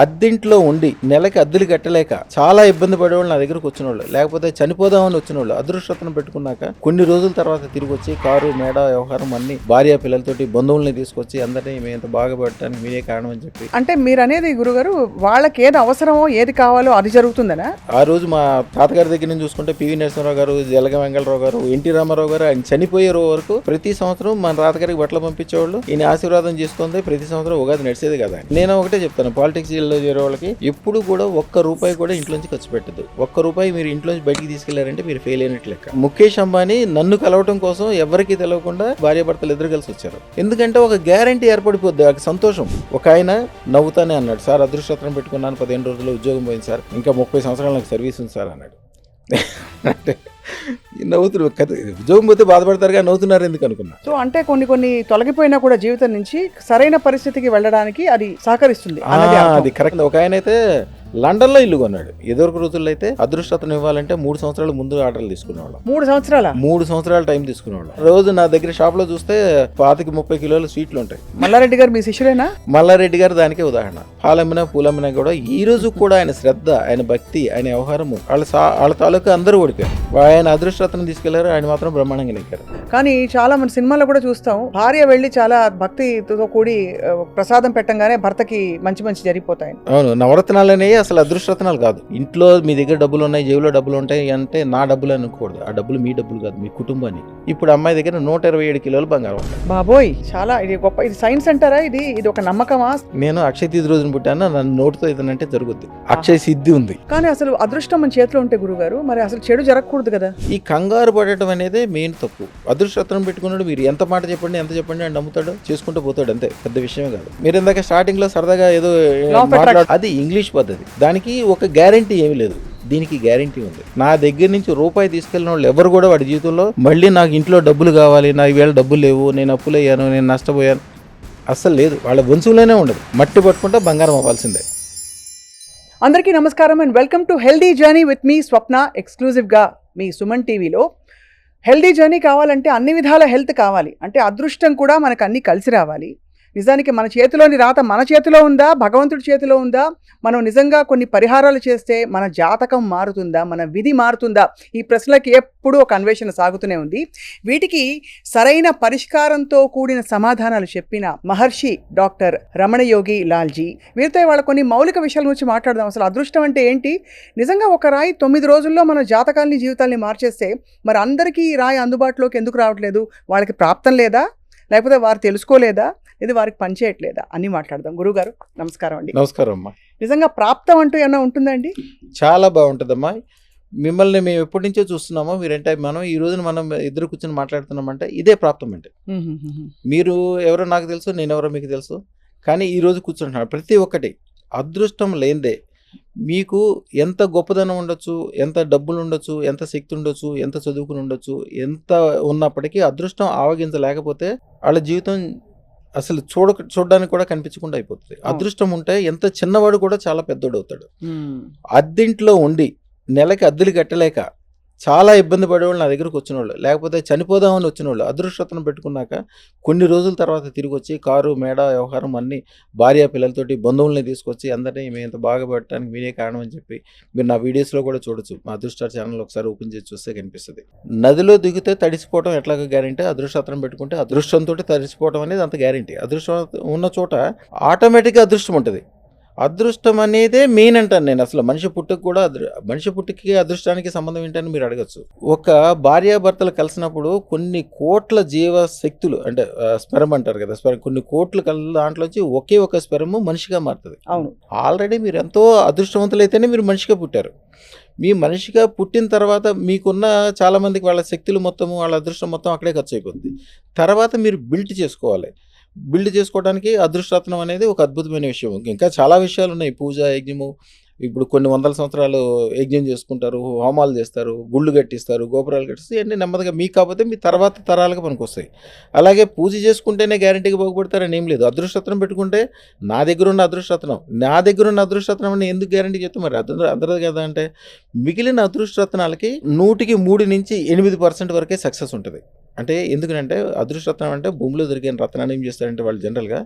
అద్దెంట్లో ఉండి నెలకి అద్దెలు కట్టలేక చాలా ఇబ్బంది పడేవాళ్ళు నా దగ్గరకు వచ్చిన వాళ్ళు, లేకపోతే చనిపోదామని వచ్చిన వాళ్ళు అదృష్టతను పెట్టుకున్నాక కొన్ని రోజుల తర్వాత తిరిగి వచ్చి కారు మేడ వ్యవహారం అన్ని భార్య పిల్లలతోటి బంధువుల్ని తీసుకొచ్చి అందరినీ మేము ఇంత బాగా పెట్టడానికి మీరే కారణం అని చెప్పి. అంటే మీరు అనేది గురుగారు వాళ్ళకి ఏది అవసరమో ఏది కావాలో అది జరుగుతుందనా? ఆ రోజు మా తాతగారి దగ్గర నుంచి చూసుకుంటే పివి నరసింహరావు గారు, జలగ వెంగళరావు గారు, ఎన్టీ రామారావు గారు ఆయన చనిపోయే వరకు ప్రతి సంవత్సరం మన తాతగారికి బట్టలు పంపించేవాళ్ళు. ఈయన ఆశీర్వాదం చేసుకుంది ప్రతి సంవత్సరం ఉగాది నడిచేది కదా. నేను ఒకటే చెప్తాను, పాలిటిక్స్ లో చేరే వాళ్ళకి ఎప్పుడు కూడా ఒక్క రూపాయి కూడా ఇంట్లోంచి ఖర్చు పెట్టదు. ఒక్క రూపాయి మీరు ఇంట్లోంచి బయటికి తీసుకెళ్లారంటే మీరు ఫెయిల్ అయినట్లు లెక్క. ముఖేష్ అంబానీ నన్ను కలవటం కోసం ఎవరికి తెలియకుండా భార్యాభర్తలు ఇద్దరు కలిసి వచ్చారు. ఎందుకంటే ఒక గ్యారంటీ ఏర్పడిపోద్ది, ఒక సంతోషం. ఒక ఆయన నవ్వుతానే అన్నాడు, సార్ అదృష్టం పెట్టుకున్నాను 15 రోజుల్లో ఉద్యోగం పోయింది సార్, ఇంకా 30 సంవత్సరాలు నాకు సర్వీస్ ఉంది సార్ అన్నాడు. అంటే నవ్వుతున్నారు కదా, ఉద్యోగం పోతే బాధపడతారుగా, నవ్వుతున్నారు ఎందుకు అనుకున్నా. సో అంటే కొన్ని తొలగిపోయినా కూడా జీవితం నుంచి సరైన పరిస్థితికి వెళ్ళడానికి అది సహకరిస్తుంది. అది కరెక్ట్. ఒక ఆయన అయితే లండన్ లో ఇల్లు కొన్నాడు. ఎదురు రోజుల్లో అయితే అదృష్టతను ఇవ్వాలంటే 3 సంవత్సరాల ముందు ఆర్డర్లు తీసుకునేవాళ్ళం. 3 సంవత్సరాల టైం తీసుకునేవాళ్ళం. రోజు నా దగ్గర షాప్ లో చూస్తే 25-30 కిలోల స్వీట్లు ఉంటాయి. మల్లారెడ్డి గారు మీ శిష్యులేనా? మల్లారెడ్డి గారు దానికే ఉదాహరణ. పాలమ్మినా పూలమ్మినా కూడా ఈ రోజు కూడా ఆయన శ్రద్ధ, ఆయన భక్తి, ఆయన వ్యవహారము, వాళ్ళ తాలూకా అందరూ ఓడిపోయారు. ఆయన అదృష్టతను తీసుకెళ్లారు, ఆయన మాత్రం బ్రహ్మాండంగా నెక్కారు. కానీ చాలా మంది సినిమాలో కూడా చూస్తాం, భార్య వెళ్ళి చాలా భక్తితో కూడి ప్రసాదం పెట్టంగానే భర్తకి మంచి జరిగిపోతాయి. అవును, నవరత్నాలనే అసలు అదృష్టరత్నాలు కాదు. ఇంట్లో మీ దగ్గర డబ్బులు ఉన్నాయి, జేబులో డబ్బులు ఉంటాయి అంటే నా డబ్బులు అనుకోకూడదు. ఆ డబ్బులు మీ డబ్బులు కాదు, మీ కుటుంబాన్ని. ఇప్పుడు అమ్మాయి దగ్గర 127 కిలోలు బంగారం ఉంటాయి. బాబోయ్, చాలా ఇది గొప్ప. ఇది సైన్స్ అంటారా? ఇది ఒక నమ్మకమా? నేను అక్షయ తిథి రోజున పుట్టాను, నన్ను నోటితో ఇదనంటే జరుగుద్ది. అక్షయ సిద్ధి ఉంది. కానీ అసలు అదృష్టం మన చేతిలో ఉంటే గురుగారు, మరి అసలు చెడు జరగకూడదు కదా. ఈ కంగారు పడటం అనేది మెయిన్ తప్పు. అదృష్టరత్నం పెట్టుకున్నాడు, మీరు ఎంత మాట చెప్పండి, ఎంత చెప్పండి అని నమ్ముతాడు, చేసుకుంటూ పోతాడు, అంతే. పెద్ద విషయమే కాదు. మీరు ఇందాక స్టార్టింగ్ లో సరదాగా ఏదో అది ఇంగ్లీష్ పద్ధతి, దానికి ఒక గ్యారంటీ ఏమీ లేదు. దీనికి గ్యారంటీ ఉంది. నా దగ్గర నుంచి రూపాయి తీసుకెళ్ళిన వాళ్ళు ఎవరు కూడా వాడి జీవితంలో మళ్ళీ నాకు ఇంట్లో డబ్బులు కావాలి, నా ఈవేళ డబ్బులు లేవు, నేను అప్పులయ్యాను, నేను నష్టపోయాను, అస్సలు లేదు. వాళ్ళ వంశంలోనే ఉండదు. మట్టి పట్టుకుంటే బంగారం అవ్వాల్సిందే. అందరికీ నమస్కారం and welcome to healthy journey with మీ స్వప్న, ఎక్స్క్లూజివ్గా మీ సుమన్ టీవీలో. హెల్దీ జర్నీ కావాలంటే అన్ని విధాల హెల్త్ కావాలి, అంటే అదృష్టం కూడా మనకు అన్ని కలిసి రావాలి. నిజానికి మన చేతిలోని రాత మన చేతిలో ఉందా, భగవంతుడి చేతిలో ఉందా? మనం నిజంగా కొన్ని పరిహారాలు చేస్తే మన జాతకం మారుతుందా, మన విధి మారుతుందా? ఈ ప్రశ్నలకి ఎప్పుడూ ఒక అన్వేషణ సాగుతూనే ఉంది. వీటికి సరైన పరిష్కారంతో కూడిన సమాధానాలు చెప్పిన మహర్షి డాక్టర్ రమణయోగి లాల్జీ. వీరితో వాళ్ళ కొన్ని మౌలిక విషయాల గురించి మాట్లాడదాం. అసలు అదృష్టం అంటే ఏంటి? నిజంగా ఒక రాయి 9 రోజుల్లో మన జాతకాల్ని, జీవితాల్ని మార్చేస్తే మరి అందరికీ ఈ రాయి అందుబాటులోకి ఎందుకు రావట్లేదు? వాళ్ళకి ప్రాప్తం లేదా, లేకపోతే వారు తెలుసుకోలేదా, ఇది వారికి పనిచేయట్లేదా అని మాట్లాడదాం. గురుగారు నమస్కారం అండి. నమస్కారం అమ్మా. నిజంగా ప్రాప్తం అంటూ ఏమైనా ఉంటుందండి? చాలా బాగుంటుందమ్మా. మిమ్మల్ని మేము ఎప్పటి నుంచో చూస్తున్నామో, మీరంటే మనం ఈ రోజున మనం ఇద్దరు కూర్చొని మాట్లాడుతున్నామంటే ఇదే ప్రాప్తం అంటే. మీరు ఎవరో నాకు తెలుసు, నేను ఎవరో మీకు తెలుసు, కానీ ఈ రోజు కూర్చుంటున్నాను. ప్రతి ఒక్కటి అదృష్టం లేనిదే. మీకు ఎంత గొప్పదనం ఉండొచ్చు, ఎంత డబ్బులు ఉండొచ్చు, ఎంత శక్తి ఉండొచ్చు, ఎంత చదువుకుని ఉండొచ్చు, ఎంత ఉన్నప్పటికీ అదృష్టం ఆవగించలేకపోతే వాళ్ళ జీవితం అసలు చూడడానికి కూడా కనిపించకుండా అయిపోతుంది. అదృష్టం ఉంటే ఎంత చిన్నవాడు కూడా చాలా పెద్దోడు అవుతాడు. అద్దెంట్లో ఉండి నెలకి అద్దెలు కట్టలేక చాలా ఇబ్బంది పడేవాళ్ళు నా దగ్గరకు వచ్చిన వాళ్ళు, లేకపోతే చనిపోదామని వచ్చిన వాళ్ళు అదృష్టతను పెట్టుకున్నాక కొన్ని రోజుల తర్వాత తిరిగి వచ్చి కారు మేడ వ్యవహారం అన్ని భార్య పిల్లలతోటి బంధువుల్ని తీసుకొచ్చి అందరినీ మేము ఇంత బాగా పెట్టడానికి మీరే కారణం అని చెప్పి మీరు నా వీడియోస్లో కూడా చూడొచ్చు. మా అదృష్ట ఛానల్ ఒకసారి ఓపెన్ చేసి చూస్తే కనిపిస్తుంది. నదిలో దిగితే తడిసిపోవడం ఎట్లాగ గ్యారెంటీ, అదృష్టతను పెట్టుకుంటే అదృష్టంతో తడిసిపోవడం అనేది అంత గ్యారెంటీ. అదృష్టం ఉన్న చోట ఆటోమేటిక్గా అదృష్టం ఉంటుంది. అదృష్టం అనేదే మెయిన్ అంటాను నేను. అసలు మనిషి పుట్టుకి అదృష్టానికి సంబంధం ఏంటని మీరు అడగచ్చు. ఒక భార్యాభర్తలు కలిసినప్పుడు కొన్ని కోట్ల జీవశక్తులు, అంటే స్పెర్మ్ అంటారు కదా, కొన్ని కోట్లు దాంట్లోంచి ఒకే ఒక స్పెర్మ్ మనిషిగా మారుతుంది. అవును, ఆల్రెడీ మీరు ఎంతో అదృష్టవంతులైతేనే మీరు మనిషిగా పుట్టారు. మీ మనిషిగా పుట్టిన తర్వాత మీకున్న చాలా మందికి వాళ్ళ శక్తులు మొత్తము, వాళ్ళ అదృష్టం మొత్తం అక్కడే ఖర్చు అయిపోతుంది. తర్వాత మీరు బిల్డ్ చేసుకోవాలి. బిల్డ్ చేసుకోవడానికి అదృష్టరత్నం అనేది ఒక అద్భుతమైన విషయం. ఇంకా చాలా విషయాలు ఉన్నాయి. పూజ, యజ్ఞము, ఇప్పుడు కొన్ని 100 సంవత్సరాలు యజ్ఞం చేసుకుంటారు, హోమాలు చేస్తారు, గుళ్ళు కట్టిస్తారు, గోపురాలు కట్టిస్తారు. ఇవన్నీ నెమ్మదిగా మీకు కాకపోతే మీ తర్వాత తరాలకు పనికి వస్తాయి. అలాగే పూజ చేసుకుంటేనే గ్యారెంటీగా బాగుపడతారని ఏం లేదు. అదృష్టరత్నం పెట్టుకుంటే నా దగ్గర ఉన్న అదృష్టరత్నం అని ఎందుకు గ్యారెంటీ చెప్తే మరి అందరూ కదా అంటే, మిగిలిన అదృష్టరత్నాలకి 100కి 3 నుంచి 8% వరకే సక్సెస్ ఉంటుంది. అంటే ఎందుకంటే అదృష్టరత్నం అంటే భూమిలో దొరికిన రత్నాన్ని ఏం చేస్తారంటే వాళ్ళు జనరల్గా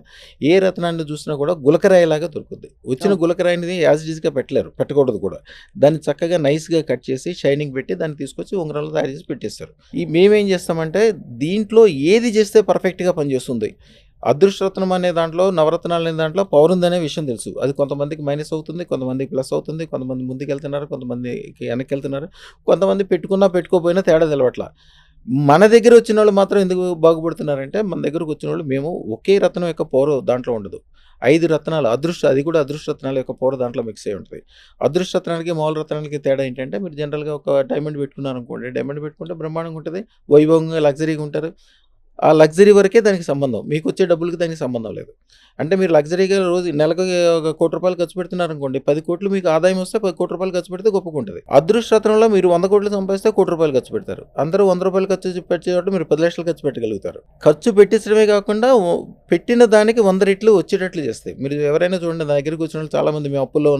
ఏ రత్నాన్ని చూసినా కూడా గులకరాయిలాగా దొరుకుతుంది. వచ్చిన గులకరాయిని యాజ్ ఈజ్గా పెట్టకూడదు కూడా. దాన్ని చక్కగా నైస్గా కట్ చేసి షైనింగ్ పెట్టి దాన్ని తీసుకొచ్చి ఉంగరంలో తయారు చేసి పెట్టేస్తారు. మేమేం చేస్తామంటే దీంట్లో ఏది చేస్తే పర్ఫెక్ట్గా పనిచేస్తుంది. అదృష్టరత్నం అనే దాంట్లో, నవరత్నాలు అనే దాంట్లో పవర్ ఉందనే విషయం తెలుసు. అది కొంతమందికి మైనస్ అవుతుంది, కొంతమందికి ప్లస్ అవుతుంది, కొంతమంది ముందుకు వెళ్తున్నారు, కొంతమందికి వెనక్కి వెళ్తున్నారు, కొంతమంది పెట్టుకున్నా పెట్టుకోపోయినా తేడా తెలవట్ల. మన దగ్గర వచ్చిన వాళ్ళు మాత్రం ఎందుకు బాగుపడుతున్నారంటే, మన దగ్గరకు వచ్చిన వాళ్ళు మేము ఒకే రత్నం యొక్క పవర్ దాంట్లో ఉండదు. 5 రత్నాలు అది కూడా అదృష్టరత్నాల యొక్క పవర్ దాంట్లో మిక్స్ అయి ఉంటుంది. అదృష్టరత్నానికి మామూలు రత్నాలకి తేడా ఏంటంటే, మీరు జనరల్గా ఒక డైమండ్ పెట్టుకున్నారనుకోండి, డైమండ్ పెట్టుకుంటే బ్రహ్మాండంగా ఉంటుంది, వైభవంగా లగ్జరీగా ఉంటారు. ఆ లగ్జరీ వరకే దానికి సంబంధం. మీకు వచ్చే డబ్బులకి దానికి సంబంధం లేదు. అంటే మీరు లగ్జరీగా రోజు నెలకు ఒక ₹1,00,00,000 ఖర్చు పెడుతున్నారనుకోండి, 10 కోట్లు మీకు ఆదాయం వస్తే ₹10,00,00,000 ఖర్చు పెడితే గొప్పగుంటది. అదృష్టరత్నంలో మీరు 100 కోట్లు సంపాదిస్తే ₹1,00,00,000 ఖర్చు పెడతారు. అందరూ ₹100 ఖర్చు పెట్టే చోట మీరు 10,00,000 ఖర్చు పెట్టగలుగుతారు. ఖర్చు పెట్టించడమే కాకుండా పెట్టిన దానికి 100 రెట్లు వచ్చేటట్లు చేస్తాయి. మీరు ఎవరైనా చూడండి, నా దగ్గరికి వచ్చిన వాళ్ళు చాలామంది మేము అప్పుల్లో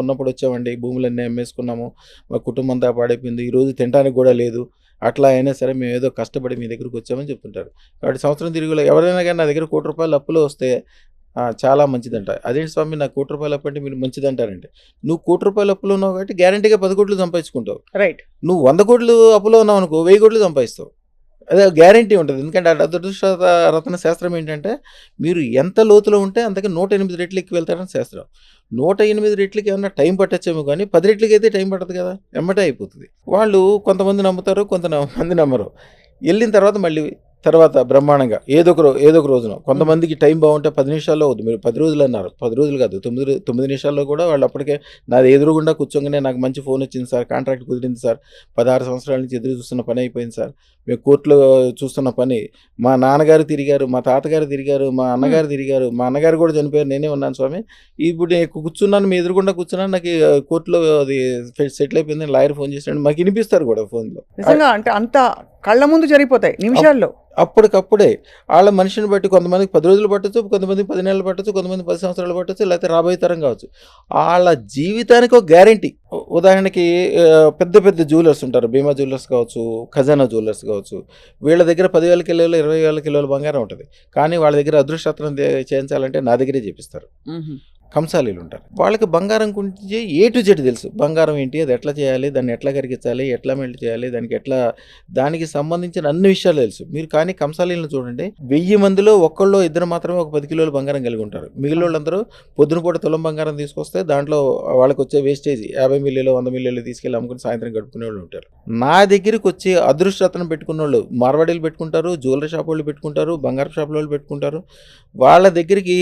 ఉన్నప్పుడు వచ్చామండి, భూములన్నీ అమ్మేసుకున్నాము, మా కుటుంబం అంతా పాడైపోయింది, ఈరోజు తినడానికి కూడా లేదు, అట్లా అయినా సరే మేము ఏదో కష్టపడి మీ దగ్గరికి వచ్చామని చెప్తుంటారు. కాబట్టి సంవత్సరం తిరుగులో ఎవరైనా కానీ నా దగ్గర ₹1,00,00,000 అప్పులో వస్తే చాలా మంచిదంట. అదేంటి స్వామి నాకు ₹1,00,00,000 అప్పు అంటే మీరు మంచిదంటారంటే, నువ్వు ₹1,00,00,000 అప్పులో ఉన్నావు కాబట్టి గ్యారంటీగా 10 కోట్లు సంపాదించుకుంటావు. రైట్. నువ్వు 100 కోట్లు అప్పులో ఉన్నావు అనుకో, 1000 కోట్లు సంపాదిస్తావు. అదే గ్యారంటీ ఉంటుంది. ఎందుకంటే అదృష్ట రత్న శాస్త్రం ఏంటంటే, మీరు ఎంత లోతులో ఉంటే అంతకి 108 రెట్లు ఎక్కువ వెళ్తారని శాస్త్రం. 108 రెట్లకి ఏమన్నా టైం పట్టచ్చేమో కానీ 10 రెట్లకి అయితే టైం పట్టదు కదా, ఎమ్మటే అయిపోతుంది. వాళ్ళు కొంతమంది నమ్ముతారు, కొంతమంది నమ్మరు. వెళ్ళిన తర్వాత బ్రహ్మాండంగా ఏదో ఒక రోజున కొంతమందికి టైం బాగుంటే 10 నిమిషాల్లో అవుతుంది. మీరు 10 రోజులు అన్నారు, 10 రోజులు కాదు, 9 నిమిషాల్లో కూడా వాళ్ళు అప్పటికే నాది ఎదురుగుండా కూర్చోగానే నాకు మంచి ఫోన్ వచ్చింది సార్, కాంట్రాక్ట్ కుదిరింది సార్, 16 సంవత్సరాల నుంచి ఎదురు చూస్తున్న పని అయిపోయింది సార్, మేము కోర్టులో చూస్తున్న పని, మా నాన్నగారు తిరిగారు, మా తాతగారు తిరిగారు, మా అన్నగారు తిరిగారు, మా అన్నగారు కూడా చనిపోయారు, నేనే ఉన్నాను స్వామి, ఇప్పుడు నేను కూర్చున్నాను, మీ ఎదురుగుండా కూర్చున్నాను, నాకు కోర్టులో అది సెటిల్ అయిపోయింది, లాయర్ ఫోన్ చేసినాడు, మాకు వినిపిస్తారు కూడా ఫోన్లో. నిజంగా అంటే అంత కళ్ళ ముందు జరిగిపోతాయి నిమిషాల్లో. అప్పటికప్పుడే వాళ్ళ మనిషిని బట్టి కొంతమందికి 10 రోజులు పట్టచ్చు, కొంతమందికి 10 నెలలు పట్టచ్చు, కొంతమంది 10 సంవత్సరాలు పట్టచ్చు, లేకపోతే రాబోయే తరం కావచ్చు. వాళ్ళ జీవితానికి ఒక గ్యారంటీ. ఉదాహరణకి పెద్ద జ్యువెలర్స్ ఉంటారు, భీమా జ్యువెలర్స్ కావచ్చు, ఖజానా జ్యువెలర్స్ కావచ్చు, వీళ్ళ దగ్గర 10,000 కిలోలు 20,000 కిలోల బంగారం ఉంటుంది. కానీ వాళ్ళ దగ్గర అదృష్టరత్నం చేయించాలంటే నా దగ్గరే చేపిస్తారు. కంసాలీలు ఉంటారు, వాళ్ళకి బంగారం గురించి ఏ టు జెడ్ తెలుసు. బంగారం ఏంటి, అది ఎట్లా చేయాలి, దాన్ని ఎట్లా కరిగించాలి, ఎట్లా మెల్ట్ చేయాలి, దానికి సంబంధించిన అన్ని విషయాలు తెలుసు. మీరు కానీ కంసాలీలను చూడండి, 1000 మందిలో ఒక్కళ్ళు ఇద్దరు మాత్రమే ఒక 10 కిలోల బంగారం కలిగి ఉంటారు. మిగిలిన వాళ్ళందరూ పొద్దున పూట తులం బంగారం తీసుకొస్తే దాంట్లో వాళ్ళకి వచ్చే వేస్టేజ్ 50 మిల్లీలు 100 మిల్లీలు తీసుకెళ్ళి అమ్ముకుని సాయంత్రం గడుపుకునే వాళ్ళు ఉంటారు. నా దగ్గరికి వచ్చి అదృష్టరత్నం పెట్టుకున్న వాళ్ళు మార్వాడీలు పెట్టుకుంటారు, జ్యువెలరీ షాప్ వాళ్ళు పెట్టుకుంటారు, బంగారు షాపుల వాళ్ళు పెట్టుకుంటారు. వాళ్ళ దగ్గరికి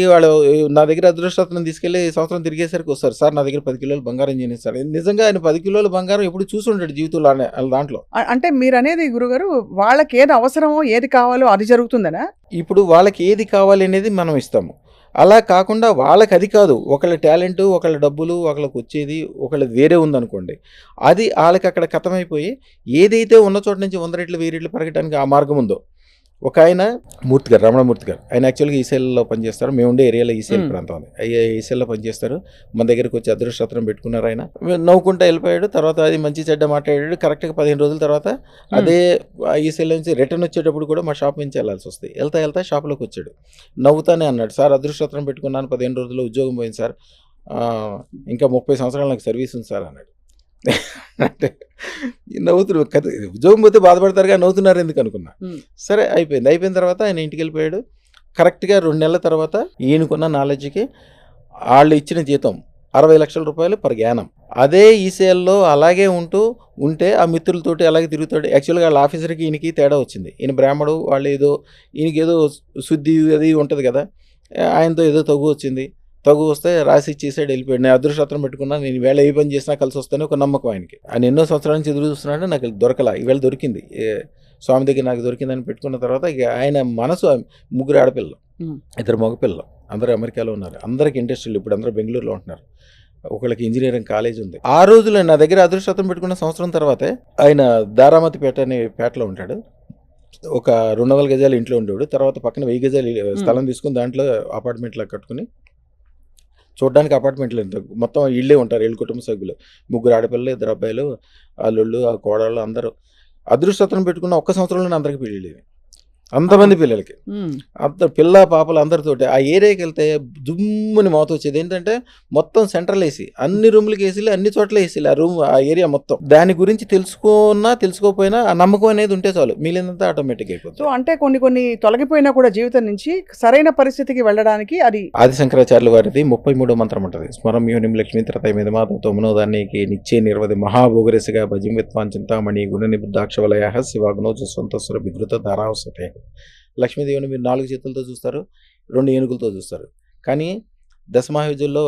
నా దగ్గర అదృష్టరత్నం తీసుకెళ్ళి సంవత్సరం తిరిగేసరికి వస్తారు, సార్ నా దగ్గర 10 కిలోలు బంగారం చేస్తారు. నిజంగా ఆయన 10 కిలోల బంగారం ఎప్పుడు చూసి ఉంటాడు జీవితంలో దాంట్లో. అంటే మీరు అనేది గురుగారు, వాళ్ళకి ఏది అవసరమో ఏది కావాలో అది జరుగుతుందనా? ఇప్పుడు వాళ్ళకి ఏది కావాలి అనేది మనం ఇస్తాము. అలా కాకుండా వాళ్ళకి అది కాదు, ఒకళ్ళ టాలెంట్, ఒకళ్ళ డబ్బులు, ఒకళ్ళకి వచ్చేది ఒకళ్ళది వేరే ఉందనుకోండి, అది వాళ్ళకి అక్కడ కథమైపోయి ఏదైతే ఉన్న చోట నుంచి 100 రెట్లు 1000 రెట్లు పెరగడానికి ఆ మార్గం ఉందో. ఒక ఆయన రమణమూర్తి గారు, ఆయన యాక్చువల్గా ఈసీఎల్లో పనిచేస్తారు. మేము ఉండే ఏరియాలో ఈసీఎల్ ప్రాంతం ఉంది, ఈసీఎల్లో పనిచేస్తారు. మన దగ్గరికి వచ్చి అదృష్టరత్నం పెట్టుకున్నారు. ఆయన నవ్వుకుంటూ వెళ్ళిపోయాడు. తర్వాత అది మంచి చెడ్డ మాట్లాడాడు. కరెక్ట్గా 15 రోజుల తర్వాత అదే ఈసీఎల్ నుంచి రిటర్న్ వచ్చేటప్పుడు కూడా మా షాప్ నుంచి వెళ్ళాల్సి వస్తుంది. వెళ్తా షాప్లోకి వచ్చాడు, నవ్వుతానే అన్నాడు, సార్ అదృష్టరత్నం పెట్టుకున్నాను, 15 రోజుల్లో ఉద్యోగం పోయింది సార్, ఇంకా 30 సంవత్సరాలు నాకు సర్వీస్ ఉంది సార్ అన్నాడు. అంటే నవ్వుతున్నారు కదా, ఉద్యోగం పోతే బాధపడతారు కానీ నవ్వుతున్నారు ఎందుకు అనుకున్నా. సరే అయిపోయిన తర్వాత ఆయన ఇంటికి వెళ్ళిపోయాడు. కరెక్ట్గా 2 నెలల తర్వాత ఈయనకున్న నాలెడ్జ్కి వాళ్ళు ఇచ్చిన జీతం 60 లక్షల రూపాయలు పర్ యానం. అదే ఈసీఎల్లో అలాగే ఉంటే ఆ మిత్రులతోటి అలాగే తిరుగుతాడు. యాక్చువల్గా వాళ్ళ ఆఫీసర్కి ఈయనకి తేడా వచ్చింది. ఈయన బ్రాహ్మడు, వాళ్ళు ఈయనకి ఏదో శుద్ధి అది ఉంటుంది కదా, ఆయనతో ఏదో తగు వస్తే రాసి ఇచ్చేసాడు, వెళ్ళిపోయాడు. నేను అదృష్టరత్నం పెట్టుకున్నా, నేను ఈవేళ ఏ పని చేసినా కలిసి వస్తానే ఒక నమ్మకం ఆయనకి. ఆయన ఎన్నో సంవత్సరాల నుంచి ఎదురు చూస్తున్నాడు, నాకు దొరకలా, ఈవేళ దొరికింది, స్వామి దగ్గర నాకు దొరికిందని పెట్టుకున్న తర్వాత ఇక ఆయన మనసు 3 ఆడపిల్లలు 2 మగపిల్లలు, అందరూ అమెరికాలో ఉన్నారు, అందరికి ఇండస్ట్రీలు, ఇప్పుడు అందరూ బెంగళూరులో ఉంటున్నారు, ఒకళ్ళకి ఇంజనీరింగ్ కాలేజ్ ఉంది. ఆ రోజులో నా దగ్గర అదృష్టరత్నం పెట్టుకున్న సంవత్సరం తర్వాతే ఆయన దారామతి పేట అనే పేటలో ఉంటాడు. ఒక 200 గజాలు ఇంట్లో ఉండేవాడు. తర్వాత పక్కన 1000 గజాలు స్థలం తీసుకుని దాంట్లో అపార్ట్మెంట్లో కట్టుకుని, చూడడానికి అపార్ట్మెంట్లు మొత్తం ఇళ్ళే ఉంటారు, 7 కుటుంబ సభ్యులు, 3 ఆడపిల్లలు 2 అబ్బాయిలు, అల్లుళ్ళు, ఆ కోడళ్ళు అందరూ. అదృష్టరత్నం పెట్టుకున్న ఒక్క సంవత్సరంలోనే అందరికి పెళ్ళి, అంతమంది పిల్లలకి, అంత పిల్ల పాపలు అందరితోటి ఆ ఏరియాకి వెళ్తే దుమ్ముని మోత వచ్చేది. ఏంటంటే మొత్తం సెంట్రల్ ఏసీ, అన్ని రూమ్లకి ఏసీలు, అన్ని చోట్ల ఏసీలు, ఆ ఏరియా మొత్తం. దాని గురించి తెలుసుకోకపోయినా ఆ నమ్మకం అనేది ఉంటే చాలు, మిగిలినంతా ఆటోమేటిక్ అయిపోతుంది. సో అంటే కొన్ని తొలగిపోయినా కూడా జీవితం నుంచి సరైన పరిస్థితికి వెళ్ళడానికి అది ఆది శంకరాచార్యుల వారిది 33వ మంత్రం ఉంటుంది. స్మరం యోనిం లక్ష్మీ త్రతయ మిదమాతో మనోదానికి నిత్యే నిర్వధి మహాభోగరసిగా భజిమిత్వాన్ చింతామణి గుణ నిబుద్ధాక్షవలయ శివాగ్నోజ సొంతస్వర విధృత ధారావసతే. లక్ష్మీదేవిని మీరు 4 చేతులతో చూస్తారు, 2 ఏనుగులతో చూస్తారు. కానీ దశమహావిద్యల్లో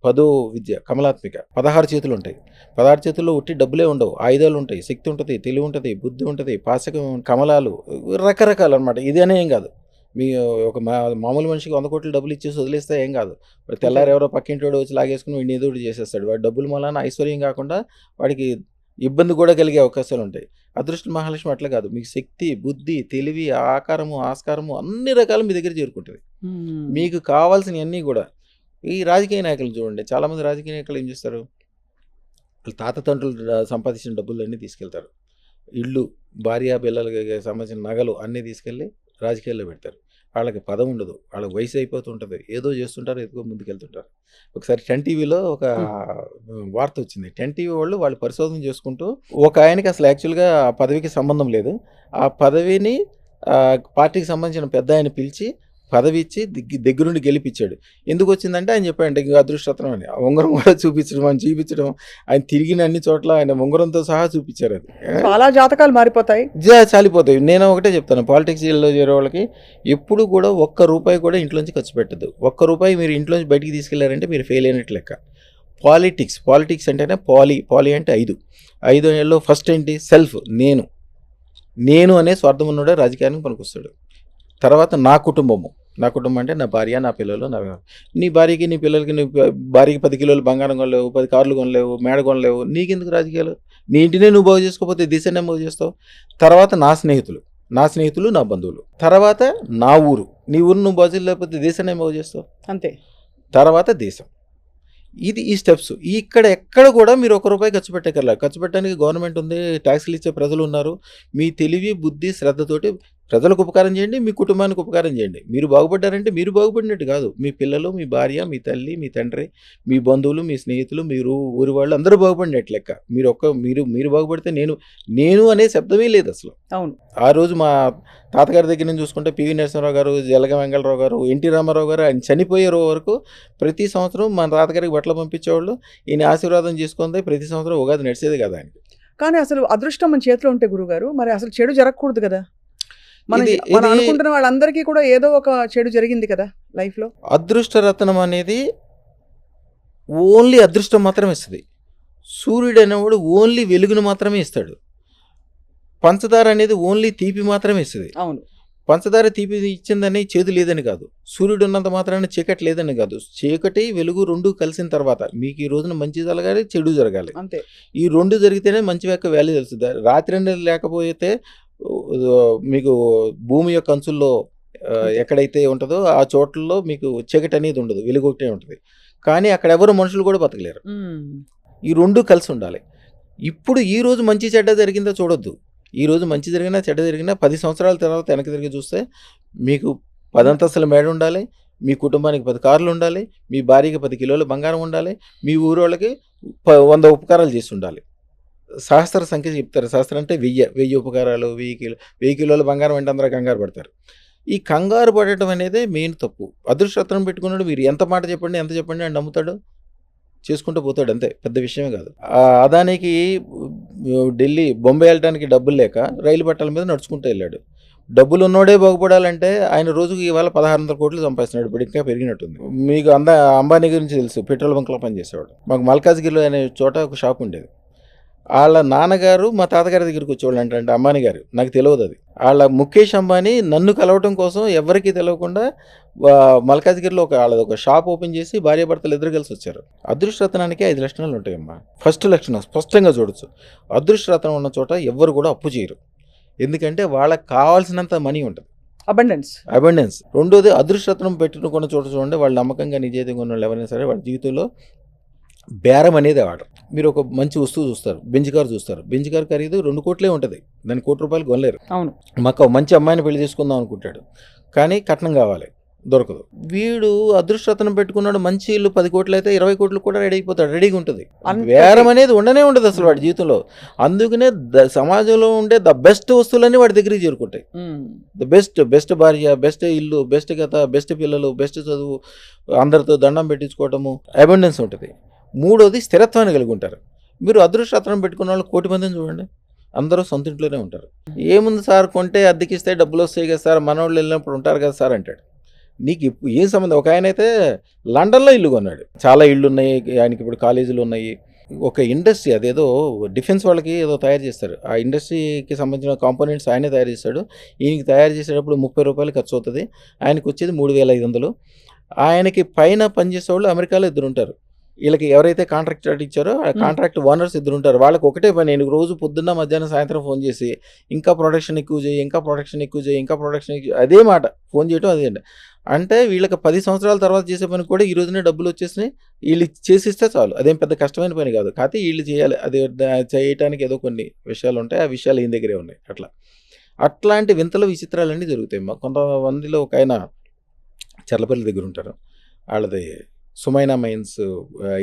10వ విద్య కమలాత్మిక 16 చేతులు ఉంటాయి. 16 చేతుల్లో ఉట్టి డబ్బులే ఉండవు, ఆయుధాలు ఉంటాయి, శక్తి ఉంటుంది, తెలివి ఉంటుంది, బుద్ధి ఉంటుంది, పాశకం, కమలాలు, రకరకాలు అనమాట. ఇది అనే ఏం కాదు, మీ ఒక మామూలు మనిషికి 100 కోట్ల డబ్బులు ఇచ్చేసి వదిలేస్తే ఏం కాదు. తెల్లారు ఎవరో పక్కింటోడు వచ్చి లాగేసుకుని వీడిని ఏదో చేసేస్తాడు. వాడి డబ్బులు మూలాన ఐశ్వర్యం కాకుండా వాడికి ఇబ్బంది కూడా కలిగే అవకాశాలు ఉంటాయి. అదృష్ట మహాలక్ష్మి అట్లా కాదు, మీకు శక్తి, బుద్ధి, తెలివి, ఆకారము, ఆస్కారము అన్ని రకాలు మీ దగ్గర చేరుకుంటుంది. మీకు కావాల్సినవన్నీ కూడా. ఈ రాజకీయ నాయకులు చూడండి, చాలామంది రాజకీయ నాయకులు ఏం చేస్తారు, తాత తండ్రులు సంపాదించిన డబ్బులన్నీ తీసుకెళ్తారు. ఇళ్ళు, భార్య పిల్లలకి సంబంధించిన నగలు అన్నీ తీసుకెళ్ళి రాజకీయాల్లో పెడతారు. వాళ్ళకి పదం ఉండదు, వాళ్ళకి వయసు అయిపోతుంటుంది, ఏదో చేస్తుంటారు, ఏదో ముందుకెళ్తుంటారు. ఒకసారి 10 టీవీలో ఒక వార్త వచ్చింది. 10 టీవీ వాళ్ళు పరిశోధన చేసుకుంటూ ఒక ఆయనకి అసలు యాక్చువల్గా ఆ పదవికి సంబంధం లేదు, ఆ పదవిని పార్టీకి సంబంధించిన పెద్ద ఆయన పిలిచి పదవి ఇచ్చి దగ్గరుండి గెలిపించాడు. ఎందుకు వచ్చిందంటే ఆయన చెప్పాడు ఇంకా అదృష్టరత్నం అని. ఆ ఉంగరం కూడా చూపించడం ఆయన తిరిగిన అన్ని చోట్ల ఆయన ఉంగరంతో సహా చూపించారు. అది చాలా జాతకాలు మారిపోతాయి, చాలిపోతాయి. నేను ఒకటే చెప్తాను, పాలిటిక్స్లో చేరే వాళ్ళకి ఎప్పుడు కూడా ₹1 కూడా ఇంట్లోంచి ఖర్చు పెట్టద్దు. ₹1 మీరు ఇంట్లోంచి బయటికి తీసుకెళ్లారంటే మీరు ఫెయిల్ అయినట్టు లెక్క. పాలిటిక్స్ అంటేనే పాలి అంటే 5 ఏళ్ళలో ఫస్ట్ ఏంటి, సెల్ఫ్, నేను అనే స్వార్థం ఉన్నోడే రాజకీయానికి పనికొస్తాడు. తర్వాత నా కుటుంబం అంటే నా భార్య, నా పిల్లలు, నీ భార్యకి, నీ పిల్లలకి, నీ భార్యకి 10 కిలోలు బంగారం కొనలేవు, 10 కార్లు కొనలేవు, మేడ కొనలేవు, నీకెందుకు రాజకీయాలు? నీ ఇంటినే నువ్వు బాగు చేసుకోకపోతే దిశనే బాగు చేస్తావు. తర్వాత నా స్నేహితులు, నా బంధువులు, తర్వాత నా ఊరు, నీ ఊరు నువ్వు బాగు లేకపోతే దేశాన్ని బాగు చేస్తావు, అంతే. తర్వాత దేశం. ఈ స్టెప్స్. ఎక్కడ కూడా మీరు ₹1 ఖర్చు పెట్టగలరు. ఖర్చు పెట్టడానికి గవర్నమెంట్ ఉంది, ట్యాక్స్లు ఇచ్చే ప్రజలు ఉన్నారు. మీ తెలివి, బుద్ధి, శ్రద్ధతోటి ప్రజలకు ఉపకారం చేయండి, మీ కుటుంబానికి ఉపకారం చేయండి. మీరు బాగుపడ్డారంటే మీరు బాగుపడినట్టు కాదు, మీ పిల్లలు, మీ భార్య, మీ తల్లి, మీ తండ్రి, మీ బంధువులు, మీ స్నేహితులు, మీరు ఊరి వాళ్ళు అందరూ బాగుపడినట్టు లెక్క. మీరు బాగుపడితే నేను అనే శబ్దమే లేదు అసలు. అవును. ఆ రోజు మా తాతగారి దగ్గర నుంచి చూసుకుంటే పివి నరసింహారావు గారు, జలగ వెంగళరావు గారు, ఎన్టీ రామారావు గారు, ఆయన చనిపోయే వరకు ప్రతి సంవత్సరం మన తాతగారికి బట్టలు పంపించేవాళ్ళు. ఈయన ఆశీర్వాదం చేసుకుంది ప్రతి సంవత్సరం ఉగాది నడిచేది కదా ఆయనకి. కానీ అసలు అదృష్టం మన చేతిలో ఉంటే గురుగారు, మరి అసలు చెడు జరగకూడదు కదా. మనం అనుకుంటున్న వాళ్ళందరికీ కూడా ఏదో ఒక చెడు జరిగింది కదా లైఫ్లో. అదృష్టరత్నం అనేది ఓన్లీ అదృష్టం మాత్రమే ఇస్తుంది. సూర్యుడు అనేవాడు ఓన్లీ వెలుగును మాత్రమే ఇస్తాడు. పంచదార అనేది ఓన్లీ తీపి మాత్రమే ఇస్తుంది. అవును, పంచదార తీపి ఇచ్చిందని చేదు లేదని కాదు, సూర్యుడు ఉన్నంత మాత్రాన చీకటి లేదని కాదు. చీకటి, వెలుగు 2 కలిసిన తర్వాత మీకు ఈ రోజున మంచి జరగాలి, చెడు జరగాలి. అంతే. ఈ 2 జరిగితేనే మంచి యొక్క వాల్యూ తెలుస్తుంది. రాత్రి అనేది లేకపోతే మీకు భూమి యొక్క అంచుల్లో ఎక్కడైతే ఉంటుందో ఆ చోట్లలో మీకు చీకటి అనేది ఉండదు, వెలుగు ఒకటే ఉంటుంది. కానీ అక్కడ ఎవరు మనుషులు కూడా బతకలేరు. ఈ 2 కలిసి ఉండాలి. ఇప్పుడు ఈ రోజు మంచి చెడ్డ జరిగిందో చూడొద్దు. ఈ రోజు మంచి జరిగినా చెడ్డ జరిగినా 10 సంవత్సరాల తర్వాత వెనక్కి తిరిగి చూస్తే మీకు 10 అంతస్తుల మేడ ఉండాలి, మీ కుటుంబానికి 10 కార్లు ఉండాలి, మీ భార్యకి 10 కిలోల బంగారం ఉండాలి, మీ ఊరోళ్ళకి 100 ఉపకారాలు చేసి ఉండాలి. సహస్ర సంఖ్య చెప్తారు. సహస్రం అంటే 1000 ఉపకారాలు, 1000 కిలోల బంగారం అంటే అందరూ కంగారు పడతారు. ఈ కంగారు పడటం అనేది మెయిన్ తప్పు. అదృష్టరత్నం పెట్టుకున్నాడు, మీరు ఎంత మాట చెప్పండి అని నమ్ముతాడు, చేసుకుంటూ పోతాడు, అంతే. పెద్ద విషయమే కాదు. అదానికి ఢిల్లీ, బొంబాయి వెళ్ళడానికి డబ్బులు లేక రైలు పట్టాల మీద నడుచుకుంటూ వెళ్ళాడు. డబ్బులు ఉన్నోడే బాగుపడాలంటే ఆయన రోజుకి ఇవాళ 1600 కోట్లు సంపాదిస్తున్నాడు. ఇప్పుడు ఇంకా పెరిగినట్టుంది. మీకు అంబానీ గురించి తెలుసు, పెట్రోల్ బంక్లో పనిచేసేవాడు. మాకు మల్కాజ్గిరిలో అనే చోట ఒక షాప్ ఉండేది. వాళ్ళ నాన్నగారు మా తాతగారి దగ్గరికి వచ్చేవాళ్ళు అంటే అంబానీ గారు, నాకు తెలియదు అది. వాళ్ళ ముఖేష్ అంబానీ నన్ను కలవటం కోసం ఎవరికీ తెలియకుండా మల్కాజ్గిరిలో వాళ్ళది ఒక షాప్ ఓపెన్ చేసి భార్యాభర్తలు ఇద్దరు కలిసి వచ్చారు. అదృష్టరత్నానికి 5 లక్షణాలు ఉంటాయమ్మా. ఫస్ట్ లక్షణం స్పష్టంగా చూడొచ్చు, అదృష్టరత్నం ఉన్న చోట ఎవ్వరు కూడా అప్పు చేయరు. ఎందుకంటే వాళ్ళకి కావాల్సినంత మనీ ఉంటుంది, అబండెన్స్. రెండోది, అదృష్టరత్నం పెట్టుకున్న చోట చూడండి, వాళ్ళు నమ్మకంగా నిజాయితీగా ఉన్న వాళ్ళు ఎవరైనా సరే వాళ్ళ జీవితంలో బేరం అనేది వాడరు. మీరు ఒక మంచి వస్తువు చూస్తారు, బెంజ్ కార్ చూస్తారు, బెంజ్ కార్ ఖరీదు 2 కోట్లే ఉంటుంది, దాన్ని ₹1 కొనలేరు. అవును. మాకు ఒక మంచి అమ్మాయిని పెళ్లి చేసుకుందాం అనుకుంటాడు, కానీ కట్నం కావాలి, దొరకదు. వీడు అదృష్టతను పెట్టుకున్నాడు, మంచి ఇల్లు 10 కోట్లు అయితే 20 కోట్లు కూడా రెడీ అయిపోతాడు, రెడీగా ఉంటుంది. బేరం అనేది ఉండనే ఉండదు అసలు వాడి జీవితంలో. అందుకనే సమాజంలో ఉండే ద బెస్ట్ వస్తువులన్నీ వాడి దగ్గరికి చేరుకుంటాయి. ద బెస్ట్ భార్య, బెస్ట్ ఇల్లు, బెస్ట్ కథ, బెస్ట్ పిల్లలు, బెస్ట్ చదువు, అందరితో దండం పెట్టించుకోవటము, అబండెన్స్ ఉంటుంది. మూడోది స్థిరత్వాన్ని కలిగి ఉంటారు. మీరు అదృష్టతనం పెట్టుకున్న వాళ్ళు 1 కోటి మందిని చూడండి, అందరూ సొంత ఇంట్లోనే ఉంటారు. ఏముంది సార్, కొంటే అద్దెకిస్తే డబ్బులు వస్తాయి కదా సార్, మనోళ్ళు వెళ్ళినప్పుడు ఉంటారు కదా సార్ అంటాడు. నీకు ఇప్పుడు ఏం సంబంధం? ఒక ఆయన అయితే లండన్లో ఇల్లు కొన్నాడు, చాలా ఇళ్ళు ఉన్నాయి ఆయనకి, ఇప్పుడు కాలేజీలు ఉన్నాయి. ఒక ఇండస్ట్రీ, అదేదో డిఫెన్స్ వాళ్ళకి ఏదో తయారు చేస్తారు, ఆ ఇండస్ట్రీకి సంబంధించిన కాంపోనెంట్స్ ఆయనే తయారు చేస్తాడు. ఈయనకి తయారు చేసేటప్పుడు ₹30 ఖర్చు అవుతుంది, ఆయనకు వచ్చేది 3500. ఆయనకి పైన పనిచేసే వాళ్ళు అమెరికాలో 2 ఉంటారు. వీళ్ళకి ఎవరైతే కాంట్రాక్ట్ ఇచ్చారో ఆ కాంట్రాక్ట్ ఓనర్స్ 2 ఉంటారు. వాళ్ళకి ఒకటే పని, నేను రోజు పొద్దున్న మధ్యాహ్నం సాయంత్రం ఫోన్ చేసి ఇంకా ప్రొడక్షన్ ఎక్కువ చేయి, ఇంకా ప్రొడక్షన్ ఎక్కువ చేయి, ఇంకా ప్రొడక్షన్ ఎక్కువ, అదే మాట ఫోన్ చేయటం అదే అండి. అంటే వీళ్ళకి 10 సంవత్సరాల తర్వాత చేసే పని కూడా ఈ రోజునే డబ్బులు వచ్చేసినాయి, వీళ్ళు చేసిస్తే చాలు, అదేం పెద్ద కష్టమైన పని కాదు. కాకపోతే వీళ్ళు చేయాలి, అది చేయటానికి ఏదో కొన్ని విషయాలు ఉంటాయి, ఆ విషయాలు ఈయన దగ్గరే ఉన్నాయి. అట్లాంటి వింతలు విచిత్రాలన్నీ జరుగుతాయి. కొంతమందిలో ఒక ఆయన చర్లపల్లి దగ్గర ఉంటారు, వాళ్ళది సుమైనా మైన్స్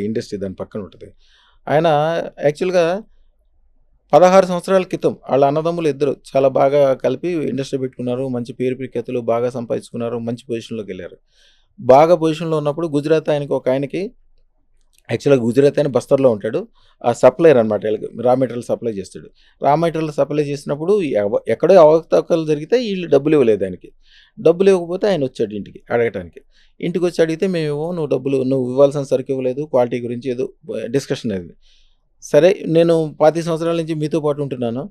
ఇండస్ట్రీ దాని పక్కన ఉంటుంది. ఆయన యాక్చువల్గా 16 సంవత్సరాల క్రితం వాళ్ళ అన్నదమ్ములు 2 చాలా బాగా కలిపి ఇండస్ట్రీ పెట్టుకున్నారు, మంచి పేరు ప్రఖ్యాతులు బాగా సంపాదించుకున్నారు, మంచి పొజిషన్లోకి వెళ్ళారు. బాగా పొజిషన్లో ఉన్నప్పుడు గుజరాత్ ఆయనకి యాక్చువల్గా గుజరాత్ ఆయన బస్తర్లో ఉంటాడు, ఆ సప్లైర్ అనమాట, వీళ్ళకి రా మెటీరియల్ సప్లై చేస్తాడు. రా మెటీరియల్ సప్లై చేసినప్పుడు ఎక్కడో అవకతవకలు జరిగితే వీళ్ళు డబ్బులు ఇవ్వలేదు ఆయనకి. డబ్బులు ఇవ్వకపోతే ఆయన వచ్చాడు ఇంటికి అడగటానికి. ఇంటికి వచ్చి అడిగితే మేమేమో నువ్వు ఇవ్వాల్సిన సరుకు ఇవ్వలేదు, క్వాలిటీ గురించి ఏదో డిస్కషన్ అయింది. సరే, నేను 25 సంవత్సరాల నుంచి మీతో పాటు ఉంటున్నాను,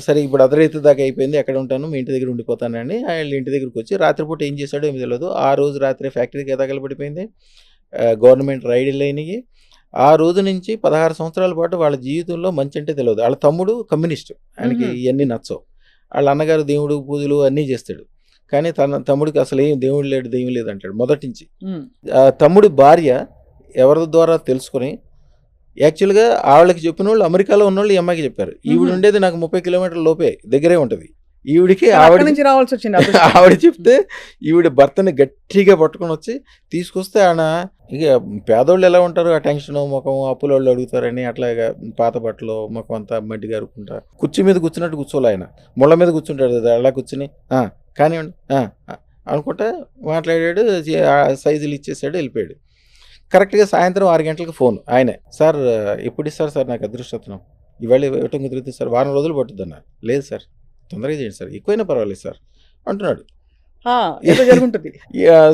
సరే ఇప్పుడు అర్ధరాత్రి దాకా అయిపోయింది, ఎక్కడ ఉంటాను, మీ ఇంటి దగ్గర ఉండిపోతానని వాళ్ళ ఇంటి దగ్గరికి వచ్చి రాత్రిపూట ఏం చేశాడో ఏమి తెలియదు. ఆ రోజు రాత్రి ఫ్యాక్టరీకి తగలబడిపోయింది, గవర్నమెంట్ రైడ్లు అయినాయి. ఆ రోజు నుంచి 16 సంవత్సరాల పాటు వాళ్ళ జీవితంలో మంచి అంటే తెలియదు. వాళ్ళ తమ్ముడు కమ్యూనిస్ట్, ఆయనకి ఇవన్నీ నచ్చవు. వాళ్ళ అన్నగారు దేవుడు పూజలు అన్నీ చేస్తాడు, కానీ తమ్ముడికి అసలు ఏం దేవుడు లేడు, దెయ్యం లేదు అంటాడు మొదటి నుంచి. తమ్ముడి భార్య ఎవరి ద్వారా తెలుసుకొని, యాక్చువల్గా వాళ్ళకి చెప్పిన వాళ్ళు అమెరికాలో ఉన్న వాళ్ళు ఈ అమ్మాయికి చెప్పారు. ఈవిడ ఉండేది నాకు 30 కిలోమీటర్ల లోపే దగ్గరే ఉంటుంది. ఈవిడికి ఆవిడ చెప్తే ఈవిడ భర్తని గట్టిగా పట్టుకొని వచ్చి తీసుకొస్తే ఆయన, ఇక పేదోళ్ళు ఎలా ఉంటారు, ఆ టెన్షన్ ముఖం, అప్పుల వాళ్ళు అడుగుతారని అట్లాగా పాత బట్టలు ముఖం అంతా మట్టిగా అరుకుంటా కుర్చీ మీద కూర్చున్నట్టు కూర్చోలే, ఆయన ముళ్ళ మీద కూర్చుంటాడు కదా, అలా కూర్చుని కానివ్వండి అనుకుంటా మాట్లాడాడు, సైజులు ఇచ్చేసాడు, వెళ్ళిపోయాడు. కరెక్ట్గా సాయంత్రం 6 గంటలకు ఫోన్, ఆయనే, సార్ ఎప్పుడు ఇస్తారు సార్ నాకు అదృష్టం, ఇవాళ ఇవ్వటం కుదురుతుంది సార్, వారం రోజులు పట్టుద్దన్నా. లేదు సార్, తొందరగా చేయండి సార్, ఎక్కువైనా పర్వాలేదు సార్ అంటున్నాడు. జరుగుతుంది.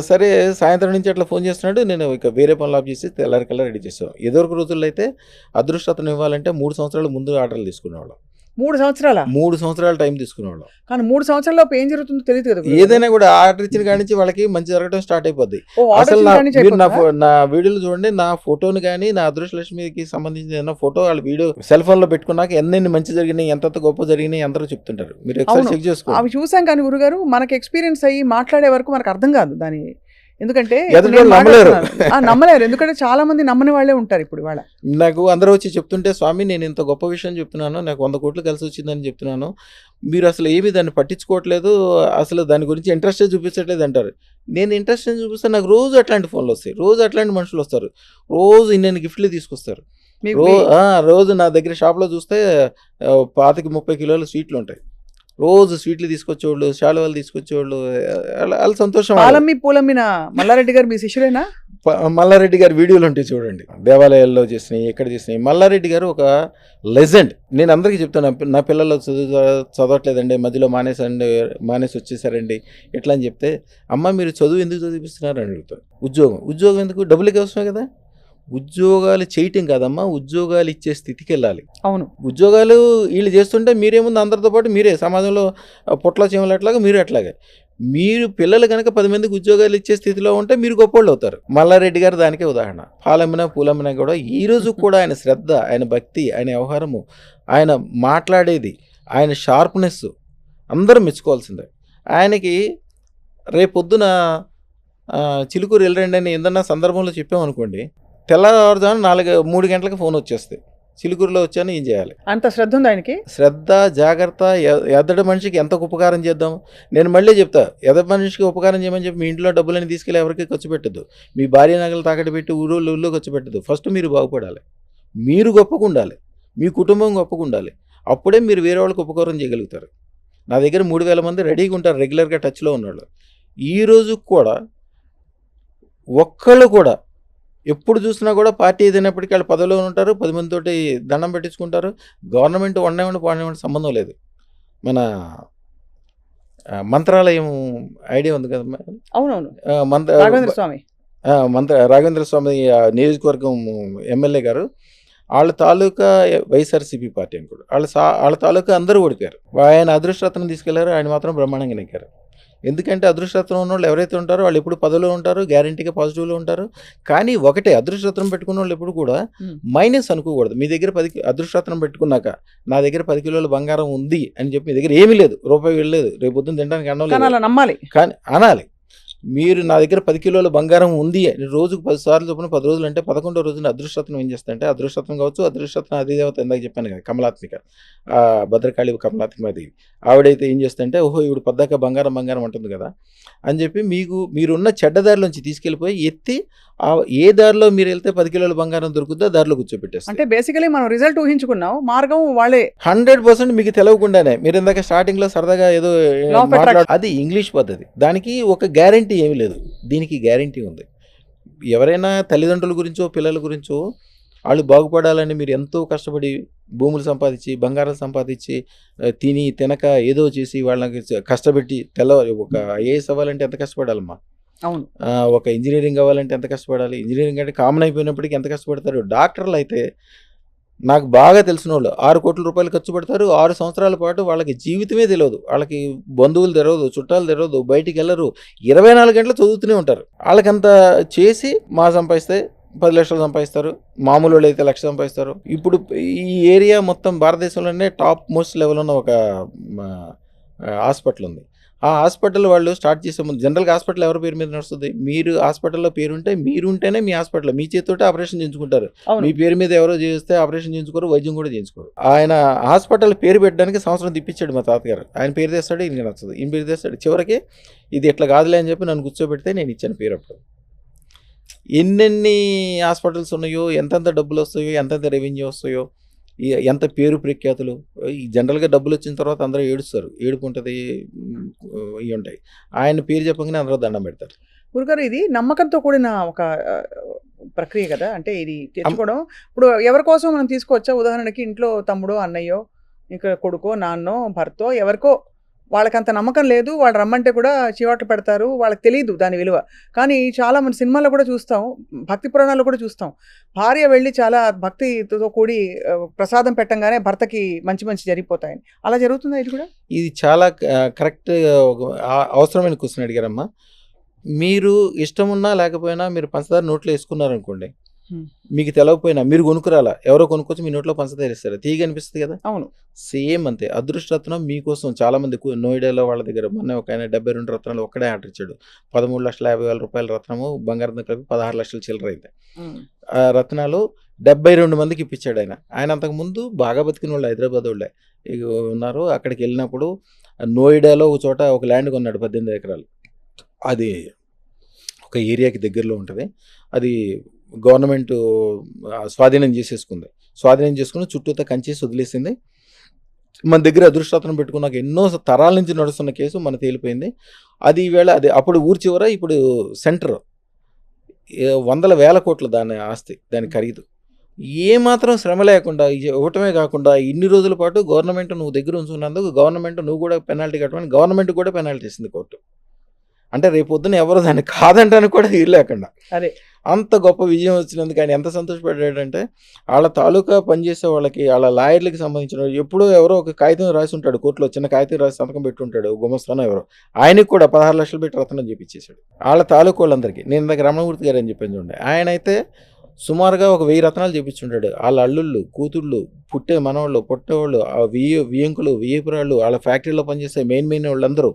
సరే, సాయంత్రం నుంచి అట్లా ఫోన్ చేస్తున్నాడు. నేను ఇక వేరే పనులు ఆఫ్ చేసి తెల్లారికల్లా రెడీ చేస్తాను. ఎదురు రోజుల్లో అయితే అదృష్టతను ఇవ్వాలంటే 3 సంవత్సరాల ముందు ఆర్డర్లు తీసుకునేవాళ్ళం. 3 సంవత్సరాల 3 సంవత్సరాల టైం తీసుకునేవాళ్ళం. కానీ 3 సంవత్సరాలలోపు ఏం జరుగుతుందో తెలియదు కదా. ఏదైనా కూడా ఆర్డర్ ఇచ్చిన కాడి నుంచి వాళ్ళకి మంచి జరగడం స్టార్ట్ అయిపోద్ది. అసలు మీరు నా వీడియోలు చూడండి, నా ఫోటోని కానీ నా అదృష్టలక్ష్మికి సంబంధించిన ఏదైనా ఫోటో వాళ్ళ వీడియో సెల్ ఫోన్ లో పెట్టుకున్నాక ఎన్ని మంచి జరిగినాయి, ఎంత గొప్ప జరిగినాయి అందరూ చెప్తుంటారు. మీరు ఒకసారి చెక్ చేసుకోండి. అవి చూసాం కానీ గురుగారు, మనకి ఎక్స్పీరియన్స్ అయ్యి మాట్లాడే వరకు మనకు అర్థం కాదు దాని, ఎందుకంటే నమ్మలేరు, ఎందుకంటే చాలా మంది నమ్మని వాళ్ళే ఉంటారు. ఇప్పుడు వాళ్ళ నాకు అందరూ వచ్చి చెప్తుంటే, స్వామి నేను ఇంత గొప్ప విషయం చెప్తున్నాను, నాకు 100 కోట్లు కలిసి వచ్చిందని చెప్తున్నాను, మీరు అసలు ఏమీ దాన్ని పట్టించుకోవట్లేదు, అసలు దాని గురించి ఇంట్రెస్టే చూపించట్లేదు అంటారు. నేను ఇంట్రెస్ట్ చూపిస్తే నాకు రోజు అట్లాంటి ఫోన్లు వస్తాయి, రోజు అట్లాంటి మనుషులు వస్తారు, రోజు ఇన్ని గిఫ్ట్లు తీసుకొస్తారు. రోజు నా దగ్గర షాప్లో చూస్తే 25-30 కిలోల స్వీట్లు ఉంటాయి. రోజు స్వీట్లు తీసుకొచ్చేవాళ్ళు, శాలువాలు తీసుకొచ్చేవాళ్ళు, వాళ్ళ సంతోషం. పూలమ్మిన మల్లారెడ్డి గారు మీ శిష్యుడేనా? మల్లారెడ్డి గారి వీడియోలు ఉంటాయి చూడండి, దేవాలయాల్లో చేసినాయి, ఎక్కడ చేసినాయి. మల్లారెడ్డి గారు ఒక లెజెండ్. నేను అందరికీ చెప్తాను, నా పిల్లలు చదవట్లేదండి, మధ్యలో మానేసి వచ్చేసారండి ఎట్లా అని చెప్తే, అమ్మ మీరు చదువు ఎందుకు చదివిస్తున్నారు అని అడుగుతారు. ఉద్యోగం ఎందుకు, డబ్బులకి అవసరమే కదా. ఉద్యోగాలు చేయటం కాదమ్మా, ఉద్యోగాలు ఇచ్చే స్థితికి వెళ్ళాలి. అవును, ఉద్యోగాలు వీళ్ళు చేస్తుంటే మీరేముంది, అందరితో పాటు మీరే సమాజంలో పొట్ల చీమలు అట్లాగా మీరు అట్లాగే. మీరు పిల్లలు కనుక 10 మందికి ఉద్యోగాలు ఇచ్చే స్థితిలో ఉంటే మీరు గొప్పోళ్ళు అవుతారు. మల్లారెడ్డి గారు దానికే ఉదాహరణ. పాలమ్మినా పూలమ్మినా కూడా ఈ రోజు కూడా ఆయన శ్రద్ధ, ఆయన భక్తి, ఆయన వ్యవహారము, ఆయన మాట్లాడేది, ఆయన షార్ప్నెస్ అందరూ మెచ్చుకోవాల్సిందే. ఆయనకి రేపొద్దున చిలుకూరు వెళ్ళరండి అని ఏదన్నా సందర్భంలో చెప్పామనుకోండి, తెల్లవారుజామున 3 గంటలకు ఫోన్ వచ్చేస్తాయి, చిలుకూరులో వచ్చాను, ఏం చేయాలి? అంత శ్రద్ధ ఉంది ఆయనకి. శ్రద్ధ, జాగ్రత్త. ఎదటి మనిషికి ఎంత ఉపకారం చేద్దాం. నేను మళ్ళీ చెప్తా, ఎదటి మనిషికి ఉపకారం చేయమని చెప్పి మీ ఇంట్లో డబ్బులని తీసుకెళ్ళి ఎవరికి ఖర్చు పెట్టద్దు. మీ భార్య నగలు తాకట్టు పెట్టి ఊళ్ళో ఖర్చు పెట్టద్దు. ఫస్ట్ మీరు బాగుపడాలి, మీరు గొప్పగా ఉండాలి, మీ కుటుంబం గొప్పగా ఉండాలి. అప్పుడే మీరు వేరే వాళ్ళకి ఉపకారం చేయగలుగుతారు. నా దగ్గర 3000 మంది రెడీగా ఉంటారు, రెగ్యులర్గా టచ్లో ఉన్నవాళ్ళు. ఈరోజు కూడా ఒక్కళ్ళు కూడా ఎప్పుడు చూసినా కూడా పార్టీ ఏదైనప్పటికీ వాళ్ళు పదవిలో ఉంటారు, 10 మందితోటి దండం పెట్టించుకుంటారు. గవర్నమెంట్ పాడినటువంటి సంబంధం లేదు. మన మంత్రాలయం ఐడియా ఉంది కదా, అవునవును, రాఘవేంద్ర స్వామి నియోజకవర్గం ఎమ్మెల్యే గారు, వాళ్ళ తాలూకా వైఎస్ఆర్సీపీ పార్టీ అనుకోడు, వాళ్ళ తాలూకా అందరూ ఓడిపోయారు. ఆయన అదృష్టరత్నం తీసుకెళ్లారు, ఆయన మాత్రం బ్రహ్మాండంగా నెక్కారు. ఎందుకంటే అదృష్టరత్నం ఉన్న వాళ్ళు ఎవరైతే ఉంటారో వాళ్ళు ఎప్పుడు పదవిలో ఉంటారు, గ్యారంటీగా పాజిటివ్లో ఉంటారు. కానీ ఒకటే, అదృష్టరత్నం పెట్టుకున్న వాళ్ళు ఎప్పుడు కూడా మైనస్ అనుకోకూడదు. మీ దగ్గర అదృష్టరత్నం పెట్టుకున్నాక నా దగ్గర 10 కిలోల బంగారం ఉంది అని చెప్పి మీ దగ్గర ఏమీ లేదు, రూపాయి వెళ్ళలేదు, రేపు పొద్దున్న తినడానికి అన్నం లేదు, నమ్మాలి. కానీ అనాలి, మీరు నా దగ్గర 10 కిలోల బంగారం ఉంది అని. రోజుకు 10 సార్లు చొప్పున 10 రోజులు అంటే 11వ రోజున అదృష్టరత్నం ఏం చేస్తాయంటే, అదృష్టరత్నం కావచ్చు, అదృష్టరత్నం అధిదేవత ఇందాక చెప్పాను కదా, కమలాత్మిక, భద్రకాళి కమలాత్మిక దేవి, ఆవిడైతే ఏం చేస్తుంటే, ఓహో ఇవిడు పద్దాక బంగారం ఉంటుంది కదా అని చెప్పి మీరున్న చెడ్డదారిలోంచి తీసుకెళ్ళిపోయి ఎత్తి ఏ దారిలో మీరు వెళ్తే 10 కిలోల బంగారం దొరుకుతుందో దారిలో కూర్చోబెట్టేస్తారు. అంటే బేసికలీ మనం రిజల్ట్ ఊహించుకున్నాం, మార్గం వాళ్ళే 100% మీకు తెలియకుండానే. మీరు ఇందాక స్టార్టింగ్ లో సరదాగా ఏదో అది ఇంగ్లీష్ పద్ధతి, దానికి ఒక గ్యారంటీ ఏమీ లేదు, దీనికి గ్యారంటీ ఉంది. ఎవరైనా తల్లిదండ్రుల గురించో పిల్లల గురించో వాళ్ళు బాగుపడాలని మీరు ఎంతో కష్టపడి భూములు సంపాదించి, బంగారాలు సంపాదించి, తినక ఏదో చేసి వాళ్ళకి కష్టపెట్టి ఒక ఐఏఎస్ అవ్వాలంటే ఎంత కష్టపడాలమ్మా, అవును, ఒక ఇంజనీరింగ్ అవ్వాలంటే ఎంత కష్టపడాలి, ఇంజనీరింగ్ అంటే కామన్ అయిపోయినప్పటికీ ఎంత కష్టపడతారు. డాక్టర్లు అయితే నాకు బాగా తెలిసిన వాళ్ళు 6 కోట్ల రూపాయలు ఖర్చు పెడతారు, 6 సంవత్సరాల పాటు వాళ్ళకి జీవితమే తెలియదు, వాళ్ళకి బంధువులు తెలియదు, చుట్టాలు తెలియదు, బయటికి వెళ్ళరు, 24 గంటలు చదువుతూనే ఉంటారు. వాళ్ళకంత చేసి సంపాదిస్తే 10 లక్షలు సంపాదిస్తారు, మామూలు వాళ్ళు అయితే 1,00,000 సంపాదిస్తారు. ఇప్పుడు ఈ ఏరియా మొత్తం భారతదేశంలోనే టాప్ మోస్ట్ లెవెల్ ఉన్న ఒక హాస్పిటల్ ఉంది. ఆ హాస్పిటల్ వాళ్ళు స్టార్ట్ చేసే ముందు, జనరల్గా హాస్పిటల్ ఎవరి పేరు మీద నడుస్తుంది, మీరు హాస్పిటల్లో పేరుంటే మీరుంటేనే మీ హాస్పిటల్, మీ చేతితోటే ఆపరేషన్ చేయించుకుంటారు. మీ పేరు మీద ఎవరో చేస్తే ఆపరేషన్ చేయించుకోరు, వైద్యం కూడా చేయించుకోరు. ఆయన హాస్పిటల్ పేరు పెట్టడానికి సంవత్సరం తిప్పించాడు మా తాతగారు. ఆయన పేరు తెస్తాడు, ఈయన నచ్చదు, ఈయన పేరు తెస్తాడు. చివరికి ఇది ఇట్లా కాదులే అని చెప్పి నన్ను కూర్చోబెడితే నేను ఇచ్చాను పేరు. అప్పుడు ఎన్నెన్ని హాస్పిటల్స్ ఉన్నాయో, ఎంతెంత డబ్బులు వస్తాయో, ఎంతెంత రెవెన్యూ వస్తాయో, ఎంత పేరు ప్రఖ్యాతులు. జనరల్గా డబ్బులు వచ్చిన తర్వాత అందరూ ఏడుస్తారు, ఏడుపు ఉంటుంది, ఇవి ఉంటాయి. ఆయన పేరు చెప్పగానే అందరూ దండం పెడతారు. గురుగారు, ఇది నమ్మకంతో కూడిన ఒక ప్రక్రియ కదా, అంటే ఇది తెచ్చుకోవడం. ఇప్పుడు ఎవరి కోసం మనం తీసుకోవచ్చా? ఉదాహరణకి ఇంట్లో తమ్ముడో, అన్నయ్యో, ఇంకా కొడుకో, నాన్నో, భర్తో, ఎవరికో వాళ్ళకంత నమ్మకం లేదు, వాళ్ళు రమ్మంటే కూడా చీవాట్లు పెడతారు, వాళ్ళకి తెలియదు దాని విలువ. కానీ చాలా మన సినిమాల్లో కూడా చూస్తాం, భక్తి పురాణాల్లో కూడా చూస్తాం, భార్య వెళ్ళి చాలా భక్తితో కూడి ప్రసాదం పెట్టంగానే భర్తకి మంచి జరిగిపోతాయని. అలా జరుగుతుందా ఇది కూడా? ఇది చాలా కరెక్ట్, అవసరమైన క్వశ్చన్ అడిగారమ్మా. మీరు ఇష్టం ఉన్నా లేకపోయినా మీరు పంచదార నోట్లో వేసుకున్నారనుకోండి, మీకు తెలవకపోయినా మీరు కొనుక్కురాలా, ఎవరో కొనుక్కొచ్చి మీ నోట్లో పంచదార ఇస్తారు, తీగ అనిపిస్తుంది కదా. అవును, సేమ్ అంతే. అదృష్టరత్నం మీకోసం చాలా మంది నోయిడాలో వాళ్ళ దగ్గర మొన్న ఒక ఆయన 72 రత్నాలు ఒక్కడే ఆర్డర్ ఇచ్చాడు. 13,50,000 రూపాయల రత్నము, బంగారం కలిపి 16 లక్షల చిల్లర అయితే ఆ రత్నాలు 72 మందికి ఇప్పించాడు ఆయన. ఆయన అంతకుముందు బాగా బతికిన వాళ్ళు హైదరాబాద్ వాళ్ళే ఉన్నారు. అక్కడికి వెళ్ళినప్పుడు నోయిడాలో ఒక చోట ఒక ల్యాండ్ కొన్నాడు, 18 ఎకరాలు. అది ఒక ఏరియాకి దగ్గరలో ఉంటుంది. అది గవర్నమెంట్ స్వాధీనం చేసుకుని చుట్టూతో కంచేసి వదిలేసింది. మన దగ్గర అదృష్టరత్నం పెట్టుకున్నాక ఎన్నో తరాల నుంచి నడుస్తున్న కేసు మన తేలిపోయింది. అది ఈవేళ అప్పుడు ఊరి చివర, ఇప్పుడు సెంటర్, 100,000 కోట్ల దాని ఆస్తి, దాని ఖరీదు. ఏమాత్రం శ్రమ లేకుండా ఇవ్వటమే కాకుండా ఇన్ని రోజుల పాటు గవర్నమెంట్ నువ్వు దగ్గర ఉంచుకున్నందుకు గవర్నమెంట్ నువ్వు కూడా పెనాల్టీ కట్టమని గవర్నమెంట్ కూడా పెనాల్టీ ఇస్తుంది కోర్టు. అంటే రేపు పొద్దున ఎవరో దాన్ని కాదంటానికి కూడా వీలు లేకుండా అంత గొప్ప విజయం వచ్చినందుకు ఆయన ఎంత సంతోషపడ్డాడంటే, వాళ్ళ తాలూకా పనిచేసే వాళ్ళకి, వాళ్ళ లాయర్లకి సంబంధించిన ఎప్పుడో ఎవరో ఒక కాగితం రాసి ఉంటాడు కోర్టులో, చిన్న కాగితం రాసి సంతకం పెట్టి ఉంటాడు గుమస్తానో ఎవరో, ఆయనకి కూడా 16 లక్షలు పెట్టి రత్నం చేపించేశాడు వాళ్ళ తాలూకా వాళ్ళందరికీ. నేను ఇందాక రమణమూర్తి గారు అని చెప్పాను చూడండి, ఆయన అయితే సుమారుగా ఒక 1000 రత్నాలు చేపించుంటాడు. వాళ్ళ అల్లుళ్ళు, కూతుళ్ళు, పుట్టే మనవాళ్ళు, పుట్టేవాళ్ళు, వియ్యంకులు, వియ్యపురాళ్ళు, వాళ్ళ ఫ్యాక్టరీలో పనిచేసే మెయిన్ వాళ్ళందరూ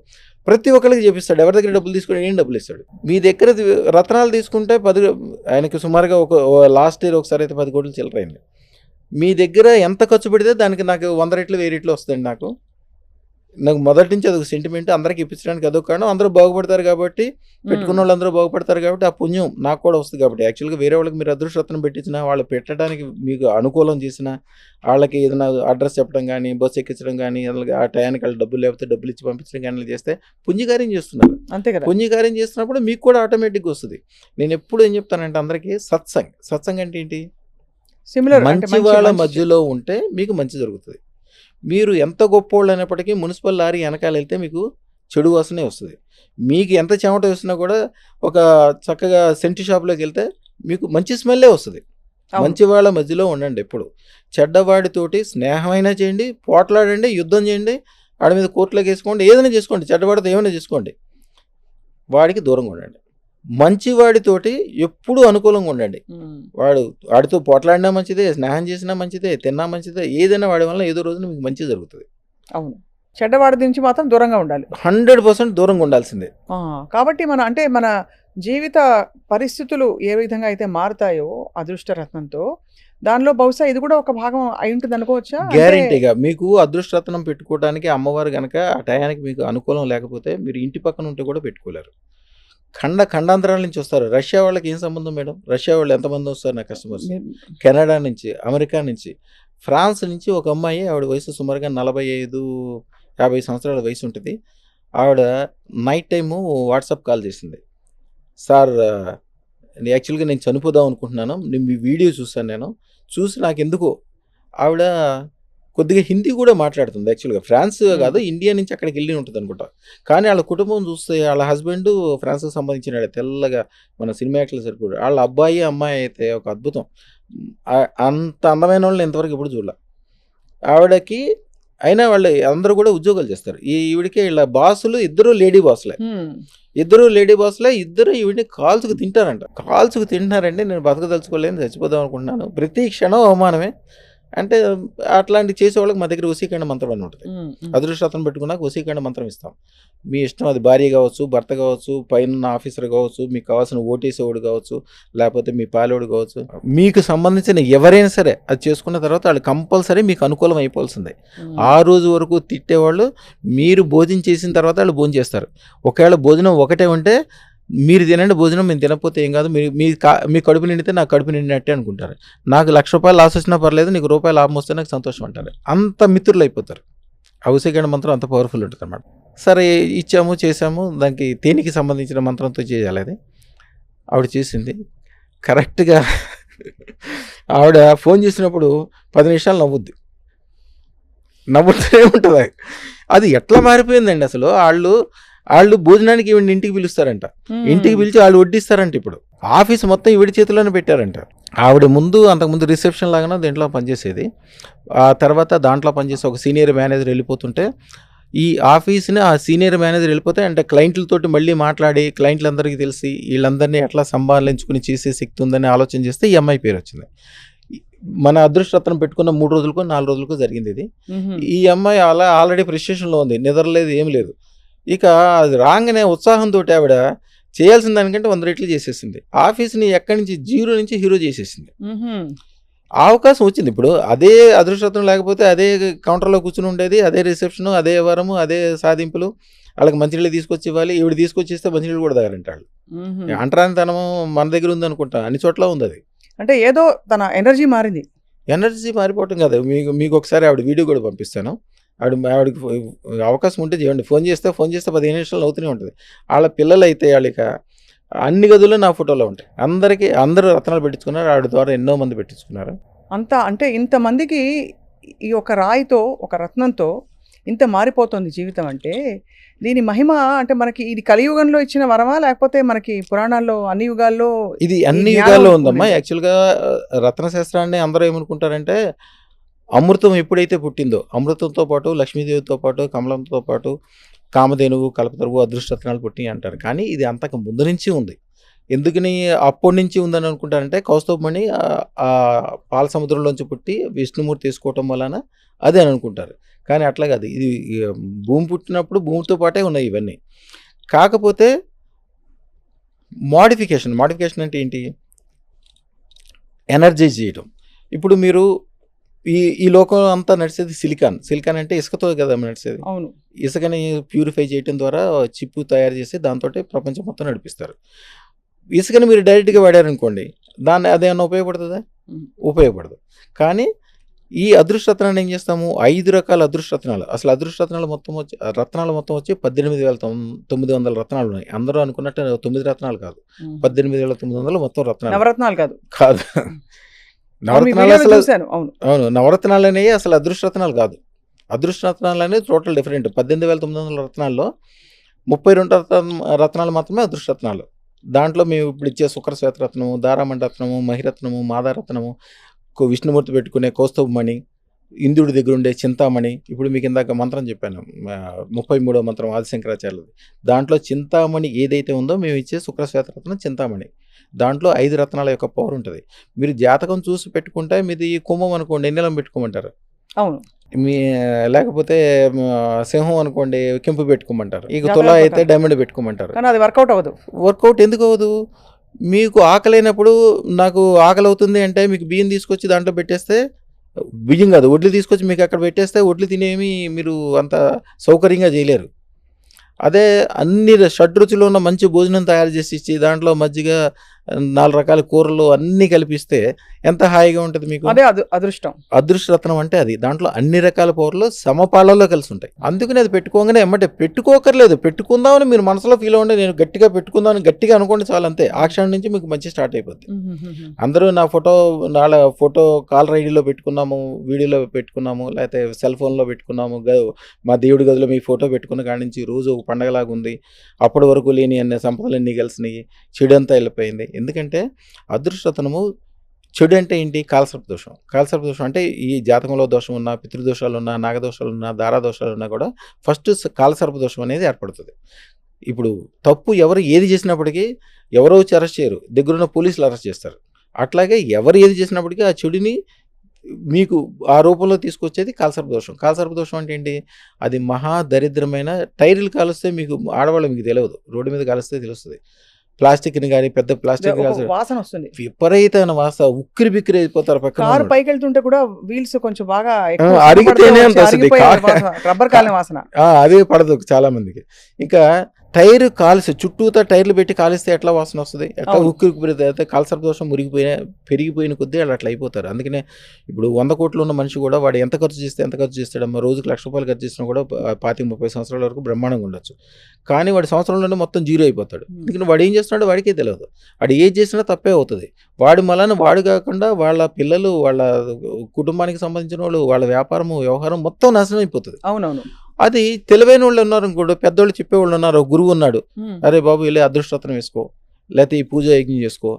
ప్రతి ఒక్కరికి చేపిస్తాడు. ఎవరి దగ్గర డబ్బులు తీసుకుని ఏం డబ్బులు ఇస్తాడు. మీ దగ్గర రత్నాలు తీసుకుంటే ఆయనకి సుమారుగా లాస్ట్ ఇయర్ ఒకసారి అయితే 10 కోట్లు చిల్లరైంది. మీ దగ్గర ఎంత ఖర్చు పెడితే దానికి నాకు 100 రెట్లు 1000 రెట్లు వస్తుందండి. నాకు మొదటి నుంచి అదొక సెంటిమెంట్. అందరికి ఇప్పించడానికి అదొక కారణం. అందరూ బాగుపడతారు కాబట్టి, పెట్టుకున్న వాళ్ళు అందరూ బాగుపడతారు కాబట్టి, ఆ పుణ్యం నాకు కూడా వస్తుంది కాబట్టి. యాక్చువల్గా వేరే వాళ్ళకి మీరు అదృష్టరత్నం పెట్టించినా, వాళ్ళు పెట్టడానికి మీకు అనుకూలం చేసిన వాళ్ళకి ఏదైనా అడ్రస్ చెప్పడం కానీ, బస్సు ఎక్కించడం కానీ, ఆ టయానికి వాళ్ళు డబ్బులు లేకపోతే డబ్బులు ఇచ్చి పంపించడం కానీ చేస్తే పుణ్యకార్యం చేస్తున్నారు. అంతే కదా. పుణ్యకార్యం చేస్తున్నప్పుడు మీకు కూడా ఆటోమేటిక్గా వస్తుంది. నేను ఎప్పుడు ఏం చెప్తానంటే అందరికీ సత్సంగ్ అంటే ఏంటి? సిమిలర్ మంచి వాళ్ళ మధ్యలో ఉంటే మీకు మంచి జరుగుతుంది. మీరు ఎంత గొప్పోళ్ళు అయినప్పటికీ మున్సిపల్ లారీ వెనకాల వెళ్తే మీకు చెడు వాసనే వస్తుంది. మీకు ఎంత చెమట వేసినా కూడా ఒక చక్కగా సెంటు షాప్లోకి వెళ్తే మీకు మంచి స్మెల్లే వస్తుంది. మంచి వాళ్ళ మధ్యలో ఉండండి. ఎప్పుడు చెడ్డవాడితోటి స్నేహమైనా చేయండి, పోట్లాడండి, యుద్ధం చేయండి, వాడి మీద కోర్టులోకి వేసుకోండి, ఏదైనా చేసుకోండి, చెడ్డవాడితో ఏమైనా చేసుకోండి, వాడికి దూరంగా ఉండండి. మంచివాడితోటి ఎప్పుడు అనుకూలంగా ఉండండి. వాడితో పోట్లాడినా మంచిదే, స్నేహం చేసినా మంచిదే, తిన్నా మంచిదే, ఏదైనా వాడి వల్ల ఏదో రోజున మీకు మంచి జరుగుతుంది. అవును, చెడ్డవాడి నుంచి మాత్రం దూరంగా ఉండాలి. 100% దూరంగా ఉండాల్సిందే. కాబట్టి మన జీవిత పరిస్థితులు ఏ విధంగా అయితే మారుతాయో అదృష్టరత్నంతో, దానిలో బహుశా ఇది కూడా ఒక భాగం అయి ఉంటుంది అనుకోవచ్చా? గ్యారెంటీగా మీకు అదృష్టరత్నం పెట్టుకోవడానికి అమ్మవారు కనుక ఆ టయానికి మీకు అనుకూలం లేకపోతే మీరు ఇంటి పక్కన ఉంటే కూడా పెట్టుకోలేరు. ఖండాంతరాల నుంచి వస్తారు. రష్యా వాళ్ళకి ఏం సంబంధం మేడం? రష్యా వాళ్ళు ఎంతమంది వస్తారు నా కస్టమర్స్? కెనడా నుంచి, అమెరికా నుంచి, ఫ్రాన్స్ నుంచి ఒక అమ్మాయి, ఆవిడ వయసు సుమారుగా 45-50 సంవత్సరాల వయసు ఉంటుంది. ఆవిడ నైట్ టైము వాట్సాప్ కాల్ చేసింది. సార్ యాక్చువల్గా నేను చనిపోదాం అనుకుంటున్నాను, మీ వీడియో చూసాను, చూసి నాకు ఎందుకో ఆవిడ కొద్దిగా హిందీ కూడా మాట్లాడుతుంది. యాక్చువల్గా ఫ్రాన్స్ కాదు, ఇండియా నుంచి అక్కడికి వెళ్ళి ఉంటుంది అనుకుంటా. కానీ వాళ్ళ కుటుంబం చూస్తే వాళ్ళ హస్బెండ్ ఫ్రాన్స్కి సంబంధించిన తెల్లగా మన సినిమా యాక్టర్లు సరిపోయాడు. వాళ్ళ అబ్బాయి అమ్మాయి అయితే ఒక అద్భుతం. అంత అందమైన వాళ్ళని ఇంతవరకు ఎప్పుడు చూడాల ఆవిడకి. అయినా వాళ్ళు అందరూ కూడా ఉద్యోగాలు చేస్తారు. ఈవిడికి వీళ్ళ బాసులు ఇద్దరు లేడీ బాసులే, ఇద్దరు ఈవిడిని కాల్చుకు తింటారండి. నేను బతకదలుచుకోలేని చచ్చిపోదాం అనుకుంటున్నాను, ప్రతి క్షణం అవమానమే. అంటే అట్లాంటి చేసేవాళ్ళకి మా దగ్గర వశీకరణ మంత్రం అని ఉంటుంది. అదృష్టరత్నం పెట్టుకున్నాక వశీకరణ మంత్రం ఇస్తాం. మీ ఇష్టం, అది భార్య కావచ్చు, భర్త కావచ్చు, పైన ఆఫీసర్ కావచ్చు, మీకు కావాల్సిన ఓటేసేవాడు కావచ్చు, లేకపోతే మీ పాలేవాడు కావచ్చు, మీకు సంబంధించిన ఎవరైనా సరే అది చేసుకున్న తర్వాత వాళ్ళు కంపల్సరీ మీకు అనుకూలం అయిపోవాల్సిందే. ఆ రోజు వరకు తిట్టేవాళ్ళు మీరు భోజనం చేసిన తర్వాత వాళ్ళు భోజనం చేస్తారు. ఒకవేళ భోజనం ఒకటే ఉంటే మీరు తినండి భోజనం, మేము తినకపోతే ఏం కాదు, మీ కడుపు నిండితే నాకు కడుపు నిండినట్టే అనుకుంటారు. నాకు ₹1,00,000 లాస్ వచ్చినా పర్లేదు, నీకు రూపాయలు లాభం వస్తే నాకు సంతోషం అంటారు. అంత మిత్రులు అయిపోతారు. వశీకరణ మంత్రం అంత పవర్ఫుల్ ఉంటుంది అన్నమాట. సరే ఇచ్చాము, చేసాము. దానికి తేనికి సంబంధించిన మంత్రంతో చేయాలి. అది ఆవిడ చేసింది కరెక్ట్గా. ఆవిడ ఫోన్ చేసినప్పుడు 10 నిమిషాలు నవ్వుతూనే ఉంటుంది. అది ఎట్లా మారిపోయిందండి అసలు. వాళ్ళు భోజనానికి ఈవిడ ఇంటికి పిలుస్తారంట, ఇంటికి పిలిచి వాళ్ళు వడ్డిస్తారంట. ఇప్పుడు ఆఫీస్ మొత్తం ఈవిడ చేతిలోనే పెట్టారంట. ఆవిడ అంతకుముందు రిసెప్షన్ లాగానే దీంట్లో పనిచేసేది. ఆ తర్వాత దాంట్లో పనిచేసే ఒక సీనియర్ మేనేజర్ వెళ్ళిపోతుంటే, ఈ ఆఫీస్ని ఆ సీనియర్ మేనేజర్ వెళ్ళిపోతే అంటే క్లయింట్లతోటి మళ్ళీ మాట్లాడి క్లయింట్లందరికీ తెలిసి వీళ్ళందరినీ ఎట్లా సంభాలించుకుని చేసే శక్తి ఉందని ఆలోచన చేస్తే ఈ అమ్మాయి పేరు వచ్చింది. మన అదృష్టరత్నం పెట్టుకున్న 3 రోజులకో 4 రోజులకో జరిగింది ఇది. ఈ అమ్మాయి ఆల్రెడీ ప్రిస్టేషన్లో ఉంది, నిద్రలేదు, ఏం లేదు. ఇక అది రాగానే ఉత్సాహంతో ఆవిడ చేయాల్సిన దానికంటే 100 రెట్లు చేసేసింది. ఆఫీస్ని ఎక్కడి నుంచి 0 నుంచి హీరో చేసేసింది. అవకాశం వచ్చింది. ఇప్పుడు అదే అదృష్టరత్నం లేకపోతే అదే కౌంటర్లో కూర్చుని ఉండేది, అదే రిసెప్షను, అదే వరము, అదే సాధింపులు. వాళ్ళకి మంచినీళ్ళు తీసుకొచ్చి ఇవ్వాలి. ఈవిడ తీసుకొచ్చిస్తే మంచినీళ్ళు కూడా తాగారంటాడు. అంటరానితనం మన దగ్గర ఉంది అనుకుంటా, అన్ని చోట్ల ఉంది. అది అంటే ఏదో తన ఎనర్జీ మారిపోవటం కదా. మీకు ఒకసారి ఆవిడ వీడియో కూడా పంపిస్తాను. ఆవిడకి అవకాశం ఉంటే చేయండి. ఫోన్ చేస్తే 15 నిమిషాలు అవుతూనే ఉంటుంది. వాళ్ళ పిల్లలు అయితే వాళ్ళకి అన్ని గదుల్లో నా ఫోటోలో ఉంటాయి. అందరూ రత్నాలు పెట్టించుకున్నారు. ఆవిడ ద్వారా ఎన్నో మంది పెట్టించుకున్నారు. అంతా అంటే ఇంతమందికి ఈ ఒక రాయితో, ఒక రత్నంతో ఇంత మారిపోతుంది జీవితం. అంటే దీని మహిమ అంటే మనకి ఇది కలియుగంలో ఇచ్చిన వరమా, లేకపోతే మనకి పురాణాల్లో అన్ని యుగాల్లో? ఇది అన్ని యుగాల్లో ఉందమ్మా. యాక్చువల్గా రత్నశాస్త్రాన్ని అందరూ ఏమనుకుంటారంటే, అమృతం ఎప్పుడైతే పుట్టిందో, అమృతంతో పాటు లక్ష్మీదేవితో పాటు కమలంతో పాటు కామధేనువు, కల్పతరువు, అదృష్టరత్నాలు పుట్టినాయి అంటారు. కానీ ఇది అంతకు ముందు నుంచి ఉంది. ఎందుకని అప్పటి నుంచి ఉందని అనుకుంటారంటే కౌస్తుభమణి ఆ పాల సముద్రంలోంచి పుట్టి విష్ణుమూర్తి తీసుకోవటం వలన అదే అని అనుకుంటారు. కానీ అట్లా కాదు. ఇది భూమి పుట్టినప్పుడు భూమితో పాటే ఉన్నాయి ఇవన్నీ. కాకపోతే మోడిఫికేషన్ అంటే ఏంటి? ఎనర్జైజ్ చేయటం. ఇప్పుడు మీరు ఈ లోకం అంతా నడిచేది సిలికాన్ అంటే ఇసుకతో కదా నడిచేది. అవును. ఇసుకని ప్యూరిఫై చేయటం ద్వారా చిప్పు తయారు చేసి దాంతో ప్రపంచం మొత్తం నడిపిస్తారు. ఇసుకని మీరు డైరెక్ట్గా వాడారనుకోండి, దాన్ని అదేమన్నా ఉపయోగపడుతుందా? ఉపయోగపడదు. కానీ ఈ అదృష్టరత్నాన్ని ఏం చేస్తాము? 5 రకాల అదృష్టరత్నాలు. అసలు అదృష్టరత్నాలు మొత్తం వచ్చి 18,900 రత్నాలు ఉన్నాయి. అందరూ అనుకున్నట్టు 9 రత్నాలు కాదు, 18,900 మొత్తం రత్నాలు. నవరత్నాలు కాదు. నవరత్నాలు అసలు అవును, నవరత్నాలు అనేవి అసలు అదృష్టరత్నాలు కాదు. అదృష్టరత్నాలు అనేది టోటల్ డిఫరెంట్. 18,900 రత్నాల్లో 32 రత్నాలు మాత్రమే అదృష్టరత్నాలు. దాంట్లో మేము ఇప్పుడు ఇచ్చే శుక్రశ్వేతరత్నము, దారామండరత్నము, మహిరత్నము, మాదారత్నము, విష్ణుమూర్తి పెట్టుకునే కౌస్తుభమణి, ఇంద్రుడి దగ్గర ఉండే చింతామణి. ఇప్పుడు మీకు ఇందాక మంత్రం చెప్పాను, 33వ మంత్రం ఆదిశంకరాచార్యులది. దాంట్లో చింతామణి ఏదైతే ఉందో మేము ఇచ్చే శుక్రశ్వేతరత్నం చింతామణి. దాంట్లో 5 రత్నాల యొక్క పవర్ ఉంటుంది. మీరు జాతకం చూసి పెట్టుకుంటే మీది కుంభం అనుకోండి, ఎన్నెలం పెట్టుకోమంటారు. అవును. లేకపోతే సింహం అనుకోండి, కెంపు పెట్టుకోమంటారు. ఇక తులా అయితే డైమండ్ పెట్టుకోమంటారు. కానీ అది వర్కౌట్ అవ్వదు. వర్కౌట్ ఎందుకు అవ్వదు? మీకు ఆకలైనప్పుడు నాకు ఆకలి అవుతుంది అంటే మీకు బియ్యం తీసుకొచ్చి దాంట్లో పెట్టేస్తే, బియ్యం కాదు వడ్లు తీసుకొచ్చి మీకు అక్కడ పెట్టేస్తే వడ్లు తినేమి మీరు అంత సౌకర్యంగా చేయలేరు. అదే అన్ని షడ్రుచులు ఉన్న మంచి భోజనం తయారు చేసి ఇచ్చి దాంట్లో మజ్జిగ 4 రకాల కూరలు అన్నీ కలిపిస్తే ఎంత హాయిగా ఉంటుంది మీకు. అదే అదృష్టం. అదృష్టరత్నం అంటే అది. దాంట్లో అన్ని రకాల పవర్లు సమపాళ్ళలో కలిసి ఉంటాయి. అందుకని అది పెట్టుకోగానే ఎమ్మటే పెట్టుకోకర్లేదు, పెట్టుకుందామని మీరు మనసులో ఫీల్ అవ్వండి, నేను గట్టిగా పెట్టుకుందామని గట్టిగా అనుకోండి చాలు, అంతే. ఆ క్షణం నుంచి మీకు మంచి స్టార్ట్ అయిపోద్ది. అందరూ నా ఫోటో కాలర్ ఐడిలో పెట్టుకున్నాము, వీడియోలో పెట్టుకున్నాము, లేకపోతే సెల్ ఫోన్లో పెట్టుకున్నాము, మా దేవుడి గదిలో మీ ఫోటో పెట్టుకున్న కాడి నుంచి రోజు ఒక పండగలాగా ఉంది, అప్పటి వరకు లేని అన్ని సంపదలన్నీ కలిసినాయి, చెడంతా వెళ్ళిపోయింది. ఎందుకంటే అదృష్టతనము చెడు అంటే ఏంటి? కాలసర్ప దోషం. కాలసర్ప దోషం అంటే ఈ జాతకంలో దోషం ఉన్నా, పితృదోషాలు ఉన్నా, నాగదోషాలు ఉన్నా, దారాదోషాలు ఉన్నా కూడా ఫస్ట్ కాలసర్ప దోషం అనేది ఏర్పడుతుంది. ఇప్పుడు తప్పు ఎవరు ఏది చేసినప్పటికీ ఎవరో వచ్చి అరెస్ట్ చేయరు, దగ్గరున్న పోలీసులు అరెస్ట్ చేస్తారు. అట్లాగే ఎవరు ఏది చేసినప్పటికీ ఆ చెడుని మీకు ఆ రూపంలో తీసుకొచ్చేది కాలసర్ప దోషం. కాలసర్ప దోషం అంటే ఏంటి? అది మహా దరిద్రమైన టైర్లు కాలుస్తే మీకు ఆడవాళ్ళు మీకు తెలియదు, రోడ్డు మీద కాలుస్తే తెలుస్తుంది. ప్లాస్టిక్ని కానీ పెద్ద ప్లాస్టిక్ వాసన వస్తుంది, విపరీతమైన వాసన, ఉక్కిరి బిక్కిరి అయిపోతారు. పక్కన పైకి వెళ్తుంటే కూడా వీల్స్ కొంచెం బాగా అరిగితేనే రబ్బర్ కాలిన వాసన అదే పడదు చాలా మందికి. ఇంకా టైర్ కాల్సి చుట్టూతా టైర్లు పెట్టి కాలిస్తే ఎట్లా వాసన వస్తుంది? ఎట్లా ఉక్కిరి అయితే కాలసర్ప దోషం పెరిగిపోయిన కొద్దీ వాళ్ళు అట్లా అయిపోతారు. అందుకనే ఇప్పుడు 100 కోట్లు ఉన్న మనిషి కూడా వాడు ఎంత ఖర్చు చేస్తాడమ్మా, రోజుకి ₹1,00,000 ఖర్చు చేసినా కూడా 25-30 సంవత్సరాల వరకు బ్రహ్మాండంగా ఉండొచ్చు. కానీ వాడి సంవత్సరంలోనే మొత్తం జీరో అయిపోతాడు. ఎందుకంటే వాడు ఏం చేస్తున్నాడో వాడికే తెలియదు. వాడు ఏది చేసినా తప్పే అవుతుంది. వాడి మళ్ళీ వాడు కాకుండా వాళ్ళ పిల్లలు, వాళ్ళ కుటుంబానికి సంబంధించిన వాళ్ళు, వాళ్ళ వ్యాపారము వ్యవహారం మొత్తం నాశనం అయిపోతుంది. అవునవును. అది తెలివైన వాళ్ళు ఉన్నారు ఇంకోటి, పెద్దోళ్ళు చెప్పేవాళ్ళు ఉన్నారు, గురువు ఉన్నాడు, అరే బాబు వెళ్ళి అదృష్టరత్నం వేసుకో, లేకపోతే ఈ పూజా యజ్ఞం చేసుకో.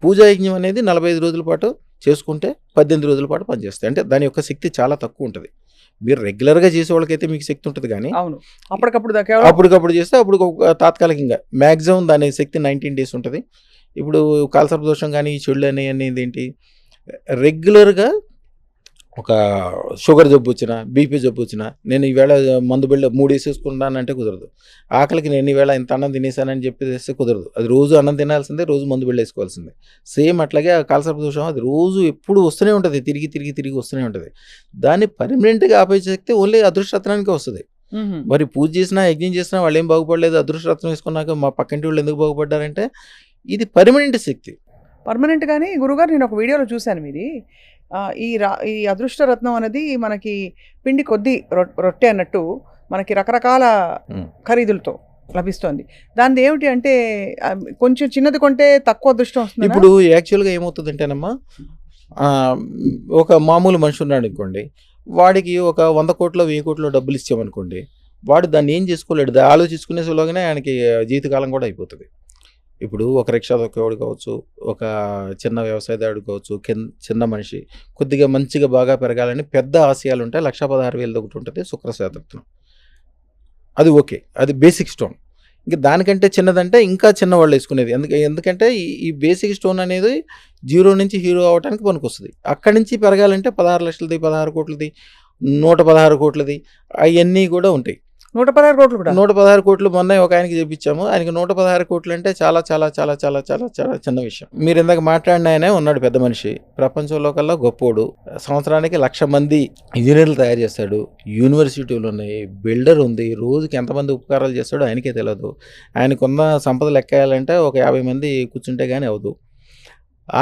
పూజా యజ్ఞం అనేది 45 రోజుల పాటు చేసుకుంటే 18 రోజుల పాటు పనిచేస్తాయి. అంటే దాని యొక్క శక్తి చాలా తక్కువ ఉంటుంది. మీరు రెగ్యులర్గా చేసే వాళ్ళకైతే మీకు శక్తి ఉంటుంది, కానీ అప్పటికప్పుడు చేస్తే అప్పుడు తాత్కాలికంగా మ్యాక్సిమం దాని శక్తి 19 days ఉంటుంది. ఇప్పుడు కాలసర్ప దోషం కానీ ఈ చెడులు అనేది ఏంటి? రెగ్యులర్గా ఒక షుగర్ జబ్బు వచ్చినా, బీపీ జబ్బు వచ్చినా, నేను ఈవేళ మందు బిళ్ళ 3 వేసేసుకుంటానంటే కుదరదు. ఆకలికి నేను ఈవేళ ఇంత అన్నం తినేసానని చెప్పేస్తే కుదరదు. అది రోజు అన్నం తినాల్సిందే, రోజు మందు బిళ్ళ వేసుకోవాల్సిందే. సేమ్ అట్లాగే ఆ కాలసర్ప దోషం అది రోజు ఎప్పుడు వస్తూనే ఉంటుంది, తిరిగి వస్తూనే ఉంటుంది. దాన్ని పర్మనెంట్గా ఆపే శక్తి ఓన్లీ అదృష్టరత్నానికే వస్తుంది. మరి పూజ చేసినా యజ్ఞం చేసినా వాళ్ళు ఏం బాగుపడలేదు, అదృష్టరత్నం వేసుకున్నాక మా పక్కింటి వాళ్ళు ఎందుకు బాగుపడ్డారంటే ఇది పర్మనెంట్ శక్తి. పర్మనెంట్. కానీ గురుగారు నేను ఒక వీడియోలో చూశాను మీది, ఈ అదృష్టరత్నం అనేది మనకి పిండి కొద్దీ రొట్టె అన్నట్టు మనకి రకరకాల ఖరీదులతో లభిస్తుంది. దాని ఏమిటి అంటే కొంచెం చిన్నది కొంటే తక్కువ అదృష్టం వస్తుంది. ఇప్పుడు యాక్చువల్గా ఏమవుతుందంటేనమ్మా, ఒక మామూలు మనిషి ఉన్నాడు అనుకోండి, వాడికి ఒక 100 కోట్లు 1000 కోట్లు డబ్బులు ఇచ్చామనుకోండి, వాడు దాన్ని ఏం చేసుకోలేడు. ఆలోచించుకునే సులువుగానే ఆయనకి జీవితకాలం కూడా అయిపోతుంది. ఇప్పుడు ఒక రిక్షా దొక్కేవాడు కావచ్చు, ఒక చిన్న వ్యవసాయదారుడు కావచ్చు, చిన్న మనిషి కొద్దిగా మంచిగా బాగా పెరగాలని పెద్ద ఆశయాలు ఉంటాయి. 1,16,000 ఒకటి ఉంటుంది శుక్రశ్వేతరత్నం, అది ఓకే, అది బేసిక్ స్టోన్. ఇంకా దానికంటే చిన్నదంటే ఇంకా చిన్నవాళ్ళు వేసుకునేది. ఎందుకంటే ఈ బేసిక్ స్టోన్ అనేది 0 నుంచి హీరో అవ్వడానికి పనికొస్తుంది. అక్కడి నుంచి పెరగాలంటే 16 లక్షలది, 16 కోట్లది, 116 కోట్లది అవన్నీ కూడా ఉంటాయి. 116 కోట్లు కూడా 116 కోట్లు మొన్న ఒక ఆయనకి చూపించాము. ఆయనకి 116 కోట్లు అంటే చాలా చాలా చాలా చాలా చాలా చాలా చిన్న విషయం. మీరు ఇందాక మాట్లాడిన ఆయనే ఉన్నాడు పెద్ద మనిషి, ప్రపంచంలో కల్లా గొప్పోడు, సంవత్సరానికి 1,00,000 మంది ఇంజనీర్లు తయారు చేస్తాడు, యూనివర్సిటీలు ఉన్నాయి, బిల్డర్ ఉంది, రోజుకి ఎంతమంది ఉపకారాలు చేస్తాడో ఆయనకే తెలియదు. ఆయనకున్న సంపద లెక్కేయాలంటే ఒక 50 మంది కూర్చుంటే కానీ అవ్వదు.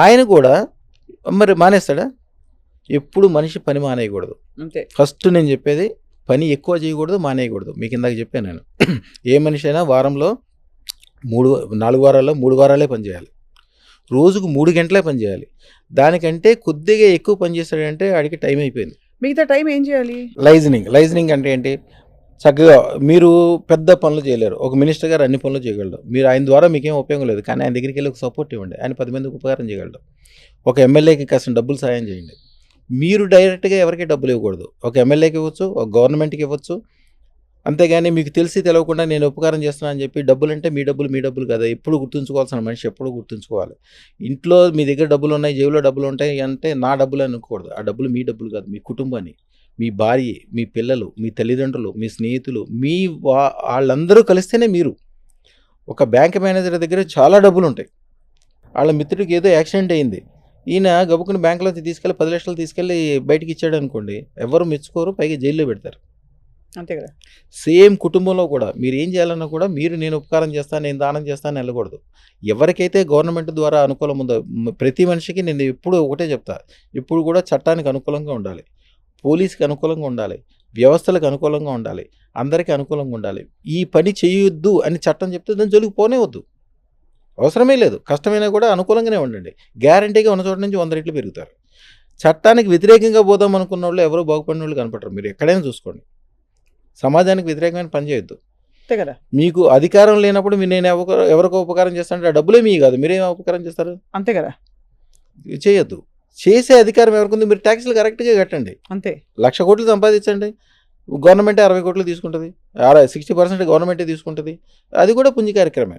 ఆయన కూడా మరి మానేస్తాడా? ఎప్పుడు మనిషి పని మానేయకూడదు. అంతే. ఫస్ట్ నేను చెప్పేది పని ఎక్కువ చేయకూడదు, మానేయకూడదు. మీకు ఇందాక చెప్పాను నేను, ఏ మనిషి అయినా వారంలో 4 వారాల్లో 3 వారాలే పని చేయాలి, రోజుకు 3 గంటలే పని చేయాలి. దానికంటే కొద్దిగా ఎక్కువ పని చేస్తాడంటే ఆడికి టైం అయిపోయింది. మిగతా టైం ఏం చేయాలి? లైజనింగ్ అంటే ఏంటి? చక్కగా మీరు పెద్ద పనులు చేయలేరు, ఒక మినిస్టర్ గారు అన్ని పనులు చేయగలడు, మీరు ఆయన ద్వారా మీకేం ఉపయోగం లేదు, కానీ ఆయన దగ్గరికి వెళ్ళి ఒక సపోర్ట్ ఇవ్వండి, ఆయన 10 మందికి ఉపకారం చేయగలడు. ఒక ఎమ్మెల్యేకి కాసిన డబ్బులు సాయం చేయండి. మీరు డైరెక్ట్గా ఎవరికి డబ్బులు ఇవ్వకూడదు, ఒక ఎమ్మెల్యేకి ఇవ్వచ్చు, ఒక గవర్నమెంట్కి ఇవ్వచ్చు. అంతేగాని మీకు తెలిసి తెలియకుండా నేను ఉపకారం చేస్తున్నాను అని చెప్పి డబ్బులు అంటే మీ డబ్బులు కదా. ఎప్పుడు గుర్తుంచుకోవాల్సిన మనిషి ఎప్పుడు గుర్తుంచుకోవాలి. ఇంట్లో మీ దగ్గర డబ్బులు ఉన్నాయి, జేబులో డబ్బులు ఉంటాయి అంటే నా డబ్బులు అనుకోకూడదు. ఆ డబ్బులు మీ డబ్బులు కాదు, మీ కుటుంబాన్ని, మీ భార్య, మీ పిల్లలు, మీ తల్లిదండ్రులు, మీ స్నేహితులు, వాళ్ళందరూ కలిస్తేనే మీరు. ఒక బ్యాంక్ మేనేజర్ దగ్గర చాలా డబ్బులు ఉంటాయి, వాళ్ళ మిత్రుడికి ఏదో యాక్సిడెంట్ అయింది, ఈయన గబుకుని బ్యాంకులో తీసుకెళ్ళి 10 లక్షలు తీసుకెళ్ళి బయటికి ఇచ్చాడు అనుకోండి, ఎవరు మెచ్చుకోరు, పైగా జైల్లో పెడతారు. అంతే కదా. సేమ్ కుటుంబంలో కూడా మీరు ఏం చేయాలన్నా కూడా మీరు నేను ఉపకారం చేస్తాను, నేను దానం చేస్తాను వెళ్ళకూడదు. ఎవరికైతే గవర్నమెంట్ ద్వారా అనుకూలం ఉందో ప్రతి మనిషికి నేను ఎప్పుడు ఒకటే చెప్తా, ఇప్పుడు కూడా చట్టానికి అనుకూలంగా ఉండాలి, పోలీస్కి అనుకూలంగా ఉండాలి, వ్యవస్థలకు అనుకూలంగా ఉండాలి, అందరికీ అనుకూలంగా ఉండాలి. ఈ పని చేయొద్దు అని చట్టం చెప్తే దాని జోలికి పోనే వద్దు, అవసరమే లేదు. కష్టమైనా కూడా అనుకూలంగానే ఉండండి, గ్యారంటీగా ఉన్న చోట నుంచి 100 రెట్లు పెరుగుతారు. చట్టానికి వ్యతిరేకంగా పోదాం అనుకున్న వాళ్ళు ఎవరో బాగుపడిన వాళ్ళు కనపడరు. మీరు ఎక్కడైనా చూసుకోండి, సమాజానికి వ్యతిరేకమైన పని చేయొద్దు. అంతే కదా. మీకు అధికారం లేనప్పుడు నేను ఎవరికో ఉపకారం చేస్తానంటే ఆ డబ్బులే మీ కాదు, మీరేం ఉపకారం చేస్తారు? అంతే కదా. చేయొద్దు. చేసే అధికారం ఎవరికి? మీరు ట్యాక్స్లు కరెక్ట్గా కట్టండి. అంతే. 1,00,000 కోట్లు సంపాదించండి, గవర్నమెంటే 60 కోట్లు తీసుకుంటుంది, 60% గవర్నమెంటే తీసుకుంటుంది, అది కూడా పుంజి కార్యక్రమే.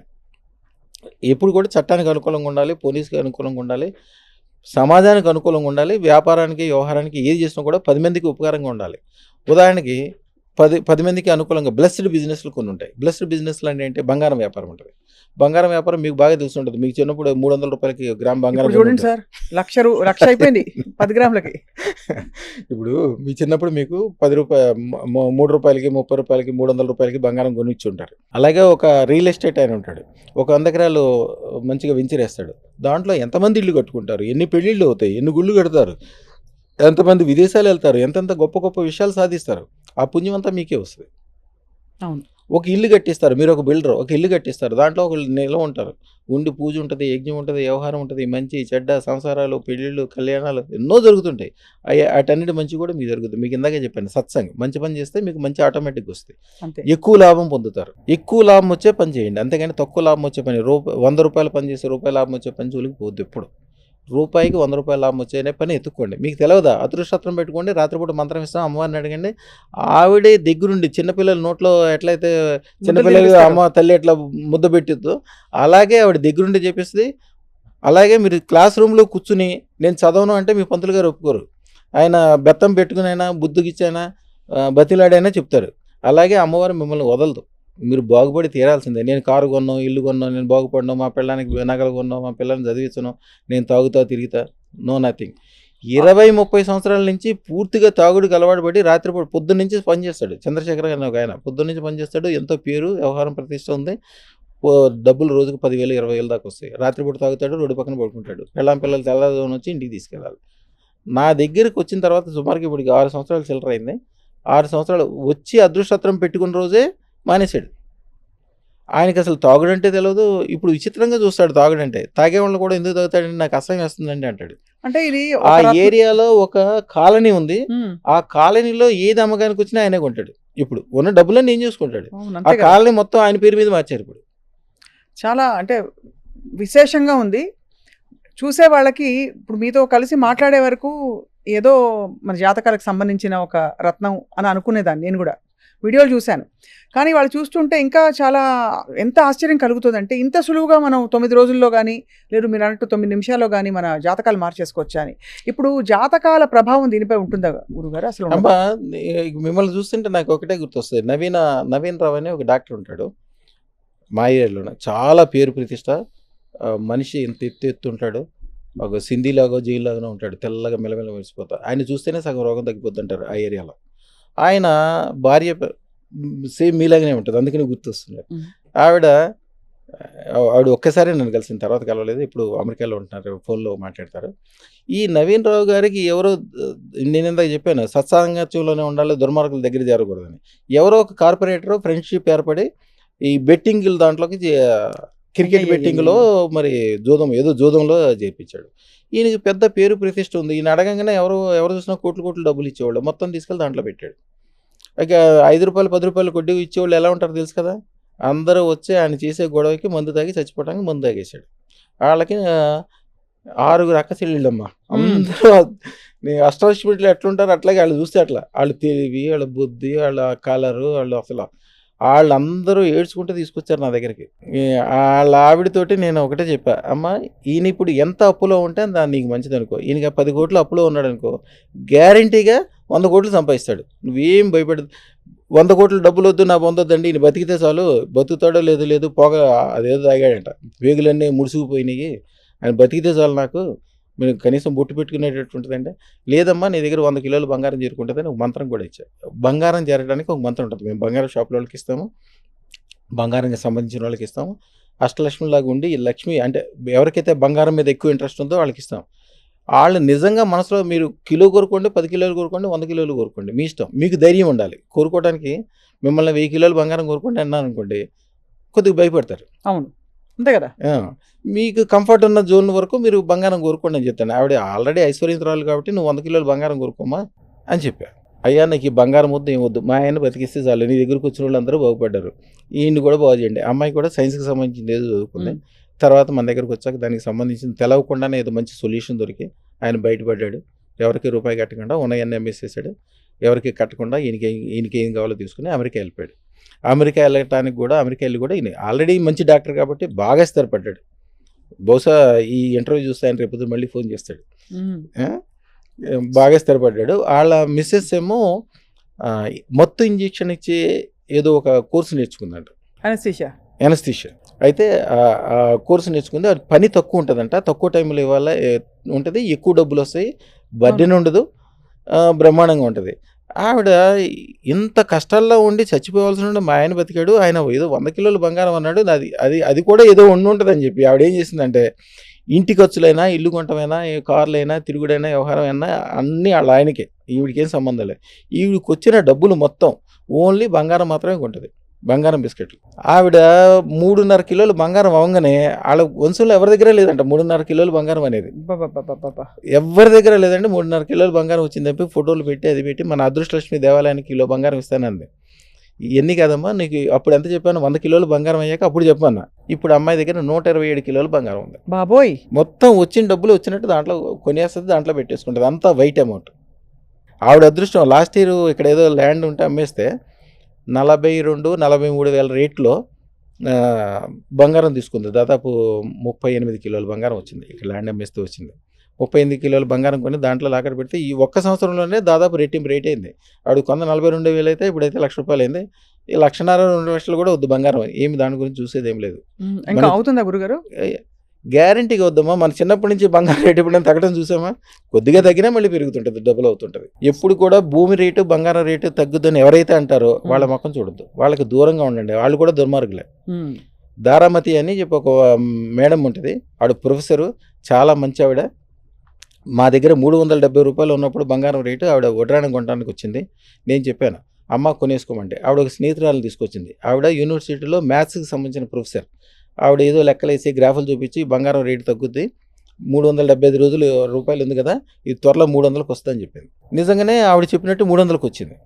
ఎప్పుడు కూడా చట్టానికి అనుకూలంగా ఉండాలి, పోలీస్కి అనుకూలంగా ఉండాలి, సమాజానికి అనుకూలంగా ఉండాలి, వ్యాపారానికి వ్యవహారానికి ఏది చేసినా కూడా 10 మందికి ఉపకారంగా ఉండాలి. ఉదాహరణకి 10 మందికి అనుకూలంగా బ్లెస్డ్ బిజినెస్లు కొన్ని ఉంటాయి. బ్లెస్డ్ బిజినెస్లు అంటే ఏంటి? బంగారం వ్యాపారం ఉంటుంది. బంగారం వ్యాపారం మీకు బాగా తెలిసి ఉంటుంది. మీకు చిన్నప్పుడు 300 రూపాయలకి గ్రామ్ బంగారం చూడండి సార్, 1,00,000 అయిపోయింది 10 గ్రాములకి. ఇప్పుడు మీ చిన్నప్పుడు మీకు 10 రూపాయలు 3 రూపాయలకి 30 రూపాయలకి 300 రూపాయలకి బంగారం కొనిచ్చి ఉంటారు. అలాగే ఒక రియల్ ఎస్టేట్ ఆయన ఉంటాడు, ఒక 100 ఎకరాలు మంచిగా వెంచరేస్తాడు. దాంట్లో ఎంతమంది ఇల్లు కట్టుకుంటారు, ఎన్ని పెళ్ళిళ్ళు అవుతాయి, ఎన్ని గుళ్ళు కడతారు, ఎంతమంది విదేశాలు వెళ్తారు, ఎంతెంత గొప్ప గొప్ప విషయాలు సాధిస్తారు. ఆ పుణ్యం అంతా మీకే వస్తుంది. అవును. ఒక ఇల్లు కట్టిస్తారు, మీరు ఒక బిల్డర్, ఒక ఇల్లు కట్టిస్తారు, దాంట్లో ఒక నిల్వ ఉంటారు, ఉండి పూజ ఉంటుంది, యజ్ఞం ఉంటుంది, వ్యవహారం ఉంటుంది, మంచి చెడ్డ సంసారాలు, పెళ్ళిళ్ళు, కళ్యాణాలు ఎన్నో జరుగుతుంటాయి. వాటన్నిటి మంచి కూడా మీకు జరుగుతుంది. మీకు ఇందాకే చెప్పాను, సత్సంగం. మంచి పని చేస్తే మీకు మంచి ఆటోమేటిక్గా వస్తుంది, ఎక్కువ లాభం పొందుతారు. ఎక్కువ లాభం వచ్చే పని చేయండి, అంతేగాని తక్కువ లాభం వచ్చే పని 100 రూపాయలు పని చేసి రూపాయి లాభం వచ్చే పని జోలికి పోద్దు. ఎప్పుడు రూపాయికి 100 రూపాయల లాభం వచ్చే పని ఎత్తుక్కోండి. మీకు తెలియదా? అదృష్టం పెట్టుకోండి, రాత్రిపూట మంత్రం ఇస్తాం, అమ్మవారిని అడగండి. ఆవిడే దగ్గరుండి చిన్నపిల్లల నోట్లో ఎట్లయితే చిన్నపిల్లలు అమ్మ తల్లి ఎట్లా ముద్ద పెట్టిద్దో అలాగే ఆవిడ దగ్గరుండి చెప్పిస్తుంది. అలాగే మీరు క్లాస్ రూమ్లో కూర్చుని నేను చదవను అంటే మీ పంతులు గారు ఒప్పుకోరు. ఆయన బెత్తం పెట్టుకునైనా బుద్ధికిచ్చైనా బతిలాడైనా చెప్తారు. అలాగే అమ్మవారు మిమ్మల్ని వదలదు, మీరు బాగుపడి తీరాల్సిందే. నేను కారు కొన్నాం, ఇల్లు కొన్నాం, నేను బాగుపడినాం, మా పిల్లానికి నగలు కొన్నాం, మా పిల్లల్ని చదివించను, నేను తాగుతా తిరుగుతా, నో నథింగ్. 20-30 సంవత్సరాల నుంచి పూర్తిగా తాగుడికి అలవాటు పడి రాత్రిపూట పొద్దున్న నుంచి పనిచేస్తాడు. చంద్రశేఖర్ గారు ఒక ఆయన పొద్దున్న నుంచి పనిచేస్తాడు, ఎంతో పేరు వ్యవహారం ప్రతిష్ట ఉంది, డబ్బులు రోజుకు 10,000 20,000 దాకా వస్తాయి. రాత్రిపూట తాగుతాడు, రోడ్డు పక్కన పడుకుంటాడు, పిల్లలు తెల్లదోని వచ్చి ఇంటికి తీసుకెళ్ళాలి. నా దగ్గరికి వచ్చిన తర్వాత సుమారుకి ఇప్పుడు 6 సంవత్సరాలు చిల్లర అయింది. 6 సంవత్సరాలు వచ్చి అదృష్టత్రం పెట్టుకున్న రోజే మానేశాడు. ఆయనకి అసలు తాగుడంటే తెలియదు. ఇప్పుడు విచిత్రంగా చూస్తాడు తాగుడంటే. తాగేవాళ్ళు కూడా ఎందుకు తాగుతాడంటే నాకు అసహ్యం వేస్తుందండి అంటాడు. అంటే ఇది ఆ ఏరియాలో ఒక కాలనీ ఉంది, ఆ కాలనీలో ఏది అమ్మకానికి వచ్చినా ఆయనే కొంటాడు. ఇప్పుడు ఉన్న డబ్బులన్నీ ఏం చూసుకుంటాడు. ఆ కాలనీ మొత్తం ఆయన పేరు మీద మార్చారు. ఇప్పుడు చాలా అంటే విశేషంగా ఉంది చూసే వాళ్ళకి. ఇప్పుడు మీతో కలిసి మాట్లాడే వరకు ఏదో మన జాతకాలకు సంబంధించిన ఒక రత్నం అని అనుకునేదాన్ని నేను కూడా. వీడియోలు చూశాను. కానీ వాళ్ళు చూస్తుంటే ఇంకా చాలా ఎంత ఆశ్చర్యం కలుగుతుందంటే, ఇంత సులువుగా మనం 9 రోజుల్లో గానీ, లేదు మీరు అన్నట్టు 9 నిమిషాల్లో గానీ మన జాతకాలు మార్చేసుకోవచ్చా అని. ఇప్పుడు జాతకాల ప్రభావం దీనిపై ఉంటుందా గురుగారు అసలు? ఉండదా? అమ్మా మిమ్మల్ని చూస్తుంటే నాకు ఒకటే గుర్తొస్తుంది. నవీన్ రావు అని ఒక డాక్టర్ ఉంటాడు మా ఏరియాలోనే. చాలా పేరు ప్రతిష్ట. మనిషి ఇంత ఎత్తు ఉంటాడు. ఒక సింధీలాగో జైల్లాగానే ఉంటాడు. తెల్లగా మెల్లమెల్ల మెరిసిపోతా. ఆయన చూస్తేనే సగం రోగం తగ్గిపోద్ది అంటారు ఆ ఏరియాలో. ఆయన భార్య సేమ్ మీలాగానే ఉంటుంది, అందుకని గుర్తొస్తుంది. ఆవిడ ఒక్కసారి నన్ను కలిసిన తర్వాత కలవలేదు. ఇప్పుడు అమెరికాలో ఉంటున్నారు, ఫోన్లో మాట్లాడతారు. ఈ నవీన్ రావు గారికి ఎవరో, నేను ఇందాక చెప్పాను సత్సాంగత్యంలోనే ఉండాలి, దుర్మార్గుల దగ్గర చేరకూడదని. ఎవరో ఒక కార్పొరేటర్ ఫ్రెండ్షిప్ ఏర్పడి ఈ బెట్టింగ్ దాంట్లోకి క్రికెట్ బెట్టింగ్లో మరి జూదంలో చేయించాడు. ఈయనకి పెద్ద పేరు ప్రతిష్ట ఉంది. ఈయన అడగంగానే ఎవరు చూసినా కోట్లు డబ్బులు ఇచ్చేవాళ్ళు. మొత్తం తీసుకెళ్ళి దాంట్లో పెట్టాడు. ఇక 5 రూపాయలు 10 రూపాయలు కొద్ది ఇచ్చేవాళ్ళు ఎలా ఉంటారు తెలుసు కదా. అందరూ వచ్చి ఆయన చేసే గొడవకి మందు తాగి చచ్చిపోవడానికి మందు తాగేశాడు. వాళ్ళకి 6 అక్క చెల్లెళ్ళమ్మా. అందరూ అష్టాదశమిలో ఎట్లుంటారు అట్లాగే వాళ్ళు చూస్తే అట్లా. వాళ్ళు తెలివి, వాళ్ళ బుద్ధి, వాళ్ళ కలరు, వాళ్ళు అసలు వాళ్ళందరూ ఏడ్చుకుంటూ తీసుకొచ్చారు నా దగ్గరికి. వాళ్ళ ఆవిడతోటి నేను ఒకటే చెప్పా, అమ్మ ఈయన ఇప్పుడు ఎంత అప్పులో ఉంటే దాన్ని నీకు మంచిది అనుకో. ఈయనకి 10 కోట్లు అప్పులో ఉన్నాడు అనుకో, గ్యారంటీగా 100 కోట్లు సంపాదిస్తాడు. నువ్వేం భయపడదు. 100 కోట్లు డబ్బులు వద్దు, నా పొందొద్దండి, ఈయన బతికితే చాలు. బతుకుతాడో లేదు పొగ అదేదో తాగాడంట, వేగులన్నీ ముడుసుకుపోయినాయి, ఆయన బతికితే చాలు, నాకు మీరు కనీసం బొట్టు పెట్టుకునేటట్టు ఉంటుందంటే, లేదమ్మా నీ దగ్గర 100 కిలోలు బంగారం చేరుకుంటుందని ఒక మంత్రం కూడా ఇచ్చా. బంగారం చేరడానికి ఒక మంత్రం ఉంటుంది. మేము బంగారం షాపుల వాళ్ళకి ఇస్తాము, బంగారానికి సంబంధించిన వాళ్ళకి ఇస్తాము. అష్టలక్ష్మిలాగా ఉండి ఈ లక్ష్మి అంటే ఎవరికైతే బంగారం మీద ఎక్కువ ఇంట్రెస్ట్ ఉందో వాళ్ళకి ఇస్తాం. వాళ్ళు నిజంగా మనసులో మీరు కిలో కోరుకోండి, 10 కిలోలు కోరుకోండి, 100 కిలోలు కోరుకోండి, మీ ఇష్టం. మీకు ధైర్యం ఉండాలి కోరుకోవడానికి. మిమ్మల్ని 1000 కిలోలు బంగారం కోరుకోండి అన్నాను అనుకోండి, కొద్దిగా భయపడతారు. అవును, అంతే కదా. మీకు కంఫర్ట్ ఉన్న జోన్ వరకు మీరు బంగారం కోరుకోండి అని చెప్తాను. ఆవిడ ఆల్రెడీ ఐశ్వర్యంతురాలు కాబట్టి నువ్వు 100 కిలోలు బంగారం కోరుకోమా అని చెప్పా. అయ్యా నాకు ఈ బంగారం వద్దు, ఏం వద్దు, మా ఆయన బతికిస్తే చాలు, నీ దగ్గరకు వచ్చిన వాళ్ళు అందరూ బాగుపడ్డారు, ఈయన్ని కూడా బాగు చేయండి. అమ్మాయి కూడా సైన్స్కి సంబంధించింది ఏదో చదువుకుంది. తర్వాత మన దగ్గరకు వచ్చాక దానికి సంబంధించిన తెలవకుండానే ఏదో మంచి సొల్యూషన్ దొరికి ఆయన బయటపడ్డాడు. ఎవరికి రూపాయి కట్టకుండా ఉన్నాయన్నీ అమ్మేసేసాడు. ఎవరికి కట్టకుండా ఈయనకి ఏం కావాలో తీసుకుని అమెరికా వెళ్ళిపోయాడు. అమెరికా వెళ్ళటానికి కూడా అమెరికా వెళ్ళి కూడా ఈయన ఆల్రెడీ మంచి డాక్టర్ కాబట్టి బాగా స్థిరపడ్డాడు. బహుశా ఈ ఇంటర్వ్యూ చూస్తే ఆయన రేపు మళ్ళీ ఫోన్ చేస్తాడు. బాగా స్థిరపడ్డాడు. వాళ్ళ మిస్సెస్ ఏమో మొత్తం ఇంజెక్షన్ ఇచ్చే ఏదో ఒక కోర్సు నేర్చుకుందంట, ఎనస్థీషియా. అయితే ఆ కోర్సు నేర్చుకుంది. అది పని తక్కువ ఉంటుందంట, తక్కువ టైంలో ఇవాళ ఉంటుంది, ఎక్కువ డబ్బులు వస్తాయి, బర్డెన్ ఉండదు, బ్రహ్మాండంగా ఉంటుంది. ఆవిడ ఇంత కష్టాల్లో ఉండి చచ్చిపోవాల్సి ఉండి మా ఆయన బతికాడు, ఆయన ఏదో 100 కిలోలు బంగారం అన్నాడు, అది కూడా ఏదో ఉంటుందని చెప్పి ఆవిడ ఏం చేసిందంటే, ఇంటి ఖర్చులైనా, ఇల్లు కొనటమైనా, కార్లైనా, తిరుగుడైనా, వ్యవహారం అయినా అన్నీ వాళ్ళ ఆయనకే, ఈవిడికేం సంబంధం లేదు. ఈవిడికి వచ్చిన డబ్బులు మొత్తం ఓన్లీ బంగారం మాత్రమే కొంటుంది, బంగారం బిస్కెట్లు. ఆవిడ 3.5 కిలోలు బంగారం అవ్వగానే వాళ్ళ వంశంలో ఎవరి దగ్గర లేదంట 3.5 కిలోలు బంగారం అనేది. ఎవరి దగ్గర లేదంటే 3.5 కిలోలు బంగారం వచ్చిందని ఫోటోలు పెట్టి అది పెట్టి మన అదృష్టలక్ష్మి దేవాలయానికి కిలో బంగారం ఇస్తానంది. ఇవన్నీ కాదమ్మా, నీకు అప్పుడు ఎంత చెప్పాను, 100 కిలోలు బంగారం అయ్యాక అప్పుడు చెప్పన్నా. ఇప్పుడు అమ్మాయి దగ్గర 127 కిలోలు బంగారం ఉంది. బాబోయ్, మొత్తం వచ్చిన డబ్బులు వచ్చినట్టు దాంట్లో కొనేస్తుంది, దాంట్లో పెట్టేసుకుంటుంది, అంతా వైట్ అమౌంట్. ఆవిడ అదృష్టం, లాస్ట్ ఇయర్ ఇక్కడ ఏదో ల్యాండ్ ఉంటే అమ్మేస్తే 42-43 వేల రేట్లో బంగారం తీసుకుంది. దాదాపు 38 కిలోల బంగారం వచ్చింది. ఇక్కడ ల్యాండ్ అమ్మేస్తే వచ్చింది. 38 కిలోల బంగారం కొని దాంట్లో లాకర్ పెడితే ఈ ఒక్క సంవత్సరంలోనే దాదాపు రెట్టింపు రేట్ అయింది. ఆవిడ కొంత 42,000 అయితే ఇప్పుడైతే ₹1,00,000 అయింది. ఈ 1,50,000-2,00,000 కూడా వద్దు బంగారం, ఏమి దాని గురించి చూసేది ఏం లేదు. ఇంకా అవుతుందా గురుగారు? గ్యారంటీగా వద్దమ్మా. మన చిన్నప్పటి నుంచి బంగారం రేటు ఎప్పుడైనా తగ్గడం చూసామా? కొద్దిగా తగ్గినా మళ్ళీ పెరుగుతుంటుంది, డబుల్ అవుతుంటుంది. ఎప్పుడు కూడా భూమి రేటు బంగారం రేటు తగ్గుద్దని ఎవరైతే అంటారో వాళ్ళ ముఖం చూడొద్దు, వాళ్ళకి దూరంగా ఉండండి, వాళ్ళు కూడా దుర్మార్గులే. దారామతి అని చెప్పి ఒక మేడం ఉంటుంది, ఆవిడ ప్రొఫెసరు, చాలా మంచి ఆవిడ. మా దగ్గర ₹370 ఉన్నప్పుడు బంగారం రేటు ఆవిడ వడ్రాణం కొనడానికి వచ్చింది. నేను చెప్పాను అమ్మ కొనేసుకోమంటే, ఆవిడ ఒక స్నేహితురాలను తీసుకొచ్చింది. ఆవిడ యూనివర్సిటీలో మ్యాథ్స్కి సంబంధించిన ప్రొఫెసర్. ఆవిడ ఏదో లెక్కలేసి గ్రాఫులు చూపించి బంగారం రేటు తగ్గుద్ది, 375 రూపాయలు ఉంది కదా, ఇది త్వరలో 300కి వస్తుందని చెప్పింది. నిజంగానే ఆవిడ చెప్పినట్టు 300కి వచ్చింది.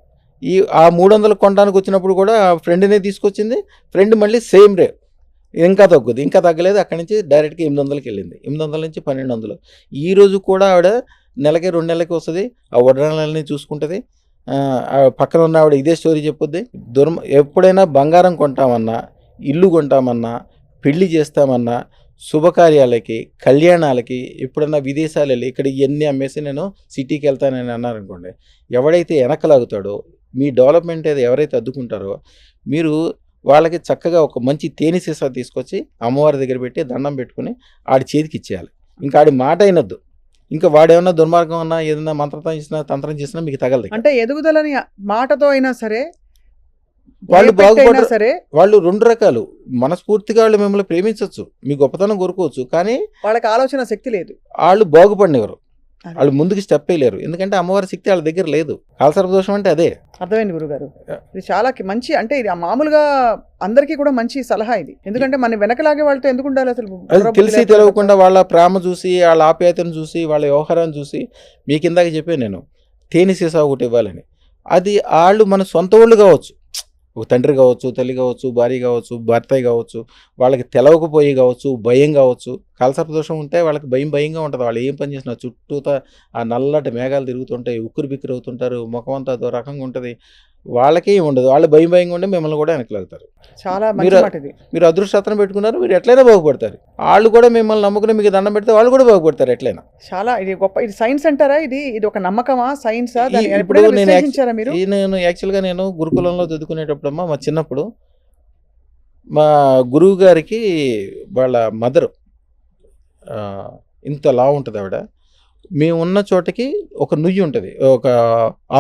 ఆ 300 కొనడానికి వచ్చినప్పుడు కూడా ఫ్రెండ్నే తీసుకొచ్చింది. ఫ్రెండ్ మళ్ళీ సేమ్ రేట్, ఇంకా తగ్గుద్ది, ఇంకా తగ్గలేదు. అక్కడి నుంచి డైరెక్ట్గా 800కి వెళ్ళింది. 800 నుంచి 1200. ఈరోజు కూడా ఆవిడ నెలకి 2 నెలలకి వస్తుంది, ఆ వడ్రాణాలని చూసుకుంటుంది. ఆ పక్కన ఉన్న ఆవిడ ఇదే స్టోరీ చెప్పుద్ది. ఎప్పుడైనా బంగారం కొంటామన్నా, ఇల్లు కొంటామన్నా, పెళ్లి చేస్తామన్నా, శుభకార్యాలకి, కళ్యాణాలకి ఎప్పుడన్నా విదేశాలు వెళ్ళి ఇక్కడ ఇవన్నీ అమ్మేసి నేను సిటీకి వెళ్తానని అన్నారనుకోండి, ఎవడైతే వెనకలాగుతాడో, మీ డెవలప్మెంట్ ఏదో ఎవరైతే అడ్డుకుంటారో, మీరు వాళ్ళకి చక్కగా ఒక మంచి తేనె సీసా తీసుకొచ్చి అమ్మవారి దగ్గర పెట్టి దండం పెట్టుకుని ఆడి చేతికి ఇచ్చేయాలి. ఇంకా ఆడి మాట అయినద్దు. ఇంకా వాడేమన్నా దుర్మార్గం అన్నా ఏదైనా మంత్రం చేసినా తంత్రం చేసినా మీకు తగలదు. అంటే ఎదుగుదలని మాటతో అయినా సరే, వాళ్ళు బాగుపడ సరే, వాళ్ళు 2 రకాలు. మనస్ఫూర్తిగా వాళ్ళు మిమ్మల్ని ప్రేమించవచ్చు, మీ గొప్పతనం కోరుకోవచ్చు, కానీ వాళ్ళకి ఆలోచన శక్తి లేదు, వాళ్ళు బాగుపడినవారు, వాళ్ళు ముందుకు స్టెప్ వేయలేరు. ఎందుకంటే అమ్మవారి శక్తి వాళ్ళ దగ్గర లేదు. కాలసర్పదోషం అంటే అదే. అర్థమైంది గురుగారు. ఇది చాలా మంచి, అంటే ఇది మామూలుగా అందరికీ కూడా మంచి సలహా ఇది. ఎందుకంటే మన వెనకలాగే వాళ్ళతో ఎందుకు ఉండాలి అసలు? అది తెలిసి తెలియకుండా వాళ్ళ ప్రేమ చూసి, వాళ్ళ ఆప్యాయతను చూసి, వాళ్ళ వ్యవహారాన్ని చూసి, మీ కిందాక చెప్పాను నేను తేనె సీసా ఒకటి ఇవ్వాలని. అది వాళ్ళు మన సొంత వాళ్ళు కావచ్చు, ఒక తండ్రి కావచ్చు, తల్లి కావచ్చు, భార్య కావచ్చు, భర్త కావచ్చు, వాళ్ళకి తెలవకపోయి కావచ్చు, భయం కావచ్చు. కాలసర్పదోషం ఉంటే వాళ్ళకి భయంగా ఉంటుంది. వాళ్ళు ఏం పని చేసినా చుట్టూతా ఆ నల్లటి మేఘాలు తిరుగుతుంటాయి, ఉక్కిరి బిక్కిరి అవుతుంటారు, ముఖం అంతా అదో రకంగా ఉంటుంది. వాళ్ళకే ఉండదు, వాళ్ళు భయంగా ఉండి మిమ్మల్ని కూడా వెనకలాగుతారు. చాలా మీరు అదృష్టం పెట్టుకున్నారు, మీరు ఎట్లయినా బాగుపడతారు. వాళ్ళు కూడా మిమ్మల్ని నమ్ముకుని మీకు దండం పెడితే వాళ్ళు కూడా బాగుపడతారు ఎట్లయినా. చాలా ఇది గొప్ప. ఇది సైన్స్ అంటారా? ఇది ఒక నమ్మకమా, సైన్సా? ఇప్పుడు నేను యాక్చువల్గా నేను గురుకులంలో చదువుకునేటప్పుడమ్మా, మా చిన్నప్పుడు మా గురువు గారికి వాళ్ళ మదరు ఇంత లా ఉంటుంది ఆవిడ. మేము ఉన్న చోటకి ఒక నుయ్యి ఉంటుంది, ఒక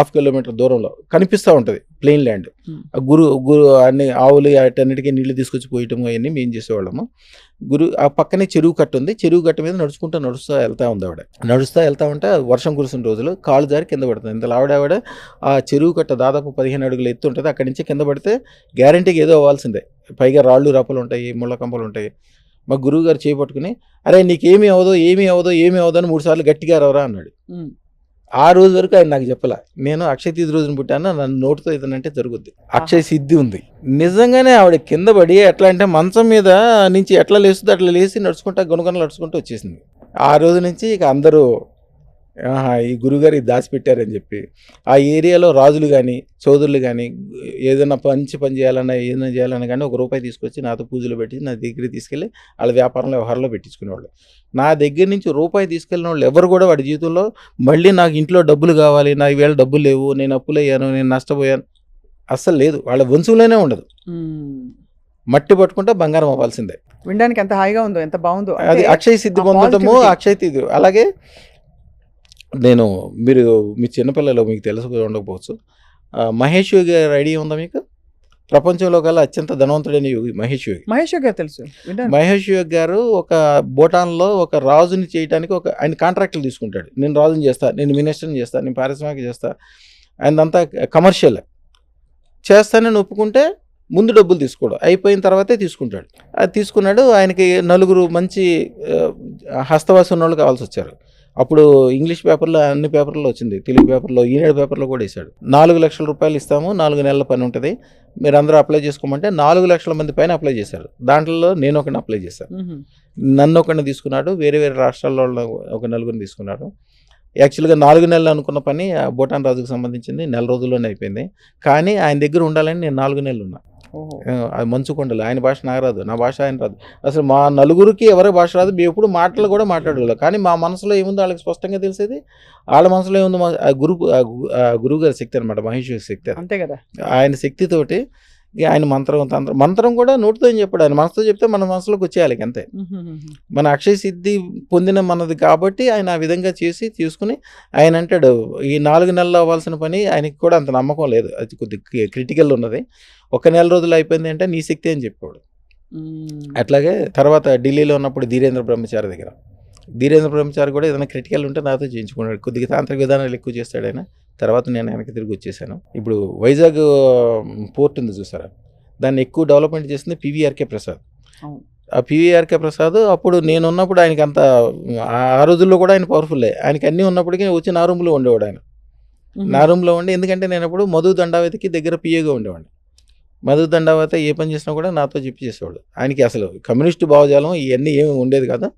1/2 కిలోమీటర్ దూరంలో కనిపిస్తూ ఉంటుంది ప్లెయిన్ ల్యాండ్. గురు అన్ని ఆవులు అటన్నిటికీ నీళ్లు తీసుకొచ్చి పోయటం అవన్నీ మేము చేసేవాళ్ళము. ఆ పక్కనే చెరువు కట్ట ఉంది, చెరువు కట్ట మీద నడుస్తూ వెళ్తూ ఉంది ఆవిడ. నడుస్తూ వెళ్తూ ఉంటే వర్షం కురిసిన రోజులు కాలు జారి కింద పడుతుంది. ఇంత ఆవిడ ఆ చెరువు కట్ట దాదాపు 15 అడుగులు ఎత్తు ఉంటుంది. అక్కడి నుంచి కింద పడితే గ్యారంటీగా ఏదో అవ్వాల్సిందే. పైగా రాళ్ళు రప్పలు ఉంటాయి, ముళ్ళ కంపలు ఉంటాయి. మా గురువు గారు చేపట్టుకుని, అరే నీకేమీ అవదో అని 3 సార్లు గట్టిగా రవరా అన్నాడు. ఆ రోజు వరకు ఆయన నాకు చెప్పలా. నేను అక్షయ తీర్థి రోజున పుట్టాను, నన్ను నోటితో ఏదనంటే జరుగుద్ది, అక్షయ సిద్ధి ఉంది. నిజంగానే ఆవిడ కింద పడి ఎట్లా అంటే మంచం మీద నుంచి ఎట్లా లేస్తుంది అట్లా లేచి నడుచుకుంటా గొనగొనలు నడుచుకుంటూ వచ్చేసింది. ఆ రోజు నుంచి ఇక అందరూ ఈ గురుగారు దాచిపెట్టారని చెప్పి ఆ ఏరియాలో రాజులు కానీ చౌదరులు కానీ ఏదైనా పని చేయాలన్నా ఏదైనా చేయాలన్నా కానీ ₹1 తీసుకొచ్చి నాతో పూజలు పెట్టి నా దగ్గరికి తీసుకెళ్ళి వాళ్ళ వ్యాపారంలో వ్యవహారంలో పెట్టించుకునేవాళ్ళు. నా దగ్గర నుంచి ₹1 తీసుకెళ్ళిన వాళ్ళు ఎవరు కూడా వాడి జీవితంలో మళ్ళీ నాకు ఇంట్లో డబ్బులు కావాలి, నా ఈవేళ డబ్బులు లేవు, నేను అప్పులయ్యాను, నేను నష్టపోయాను అస్సలు లేదు. వాళ్ళ వంశంలోనే ఉండదు. మట్టి పట్టుకుంటే బంగారం అవ్వాల్సిందే. వినడానికి ఎంత హాయిగా ఉందో, ఎంత బాగుందో. అది అక్షయ సిద్ధి పొందటము, అక్షయ సిద్ధి. అలాగే మీరు మీ చిన్నపిల్లలు మీకు తెలుసు ఉండకపోవచ్చు, మహేష్ యోగి గారి ఐడియా ఉందా మీకు? ప్రపంచంలో కల్లా అత్యంత ధనవంతుడైన యోగి మహేష్ యోగి. తెలుసు. మహేష్ యోగి గారు ఒక భూటాన్లో ఒక రాజుని చేయడానికి ఆయన కాంట్రాక్టులు తీసుకుంటాడు. నేను రాజుని చేస్తా, నేను మినిస్టర్ని చేస్తా, నేను పారిశ్రామిక చేస్తా, ఆయనంతా కమర్షియల్ చేస్తానని ఒప్పుకుంటే ముందు డబ్బులు తీసుకోవడం అయిపోయిన తర్వాతే తీసుకుంటాడు. అది తీసుకున్నాడు. ఆయనకి 4 మంచి హస్తవాసి ఉన్న వాళ్ళు కావాల్సి వచ్చారు. అప్పుడు ఇంగ్లీష్ పేపర్లో అన్ని పేపర్లో వచ్చింది, తెలుగు పేపర్లో, ఈనాడు పేపర్లో కూడా వేశాడు. ₹4 లక్షల ఇస్తాము, 4 నెలల పని ఉంటుంది, మీరు అందరూ అప్లై చేసుకోమంటే 4 లక్షల మంది పైన అప్లై చేశారు. దాంట్లో నేను ఒకరిని అప్లై చేశాను. నన్ను ఒకరిని తీసుకున్నాడు, వేరే రాష్ట్రాల్లో ఒక 4 తీసుకున్నాడు. యాక్చువల్గా 4 నెలలు అనుకున్న పని భూటాన్ రాజుకు సంబంధించింది 4 రోజుల్లోనే అయిపోయింది. కానీ ఆయన దగ్గర ఉండాలని నేను 4 నెలలు ఉన్నా. అది మంచుకొండలు. ఆయన భాష నాకు రాదు, నా భాష ఆయన రాదు. అసలు మా నలుగురికి ఎవరి భాష రాదు, మేము ఎప్పుడు మాటలు కూడా మాట్లాడగలం. కానీ మా మనసులో ఏముందో వాళ్ళకి స్పష్టంగా తెలిసేది. వాళ్ళ మనసులో ఏముందో గురువు గారి శక్తి అనమాట, మహేష్ శక్తి. అంతే కదా, ఆయన శక్తితోటి ఆయన మంత్రం కూడా నోటితో ఏం చెప్పాడు, ఆయన మనసుతో చెప్తే మన మనసులోకి వచ్చేయాలి అంతే. మన అక్షయ సిద్ధి పొందిన మనది కాబట్టి ఆయన ఆ విధంగా తీసుకుని ఆయన అంటాడు, ఈ 4 నెలలు అవ్వాల్సిన పని ఆయనకి కూడా అంత నమ్మకం లేదు, అది కొద్దిగా క్రిటికల్ ఉన్నది, 1 నెల రోజులు అయిపోయింది అంటే నీ శక్తి అని చెప్పాడు. అట్లాగే తర్వాత ఢిల్లీలో ఉన్నప్పుడు ధీరేంద్ర బ్రహ్మచారి కూడా ఏదైనా క్రిటికల్ ఉంటే నాతో చేయించుకున్నాడు. కొద్దిగా తాంత్రిక విధానాలు ఎక్కువ చేస్తాడు ఆయన. తర్వాత నేను వెనక్కి తిరిగి వచ్చేసాను. ఇప్పుడు వైజాగ్ పోర్ట్ ఉంది చూసారా, దాన్ని ఎక్కువ డెవలప్మెంట్ చేసింది పివిఆర్కే ప్రసాద్. ఆ పివిఆర్కే ప్రసాద్ అప్పుడు నేను ఉన్నప్పుడు ఆయనకి అంత, ఆ రోజుల్లో కూడా ఆయన పవర్ఫుల్లే. ఆయనకి అన్నీ ఉన్నప్పటికీ వచ్చి నా రూమ్లో ఉండేవాడు. ఆయన నా రూమ్లో ఉండి, ఎందుకంటే నేను అప్పుడు మధు దండావతికి దగ్గర పిఏగా ఉండేవాడిని. మధు దండావతి ఏ పని చేసినా కూడా నాతో చెప్పి చేసేవాడు. ఆయనకి అసలు కమ్యూనిస్టు భావజాలం ఇవన్నీ ఏమి ఉండేది కాదు.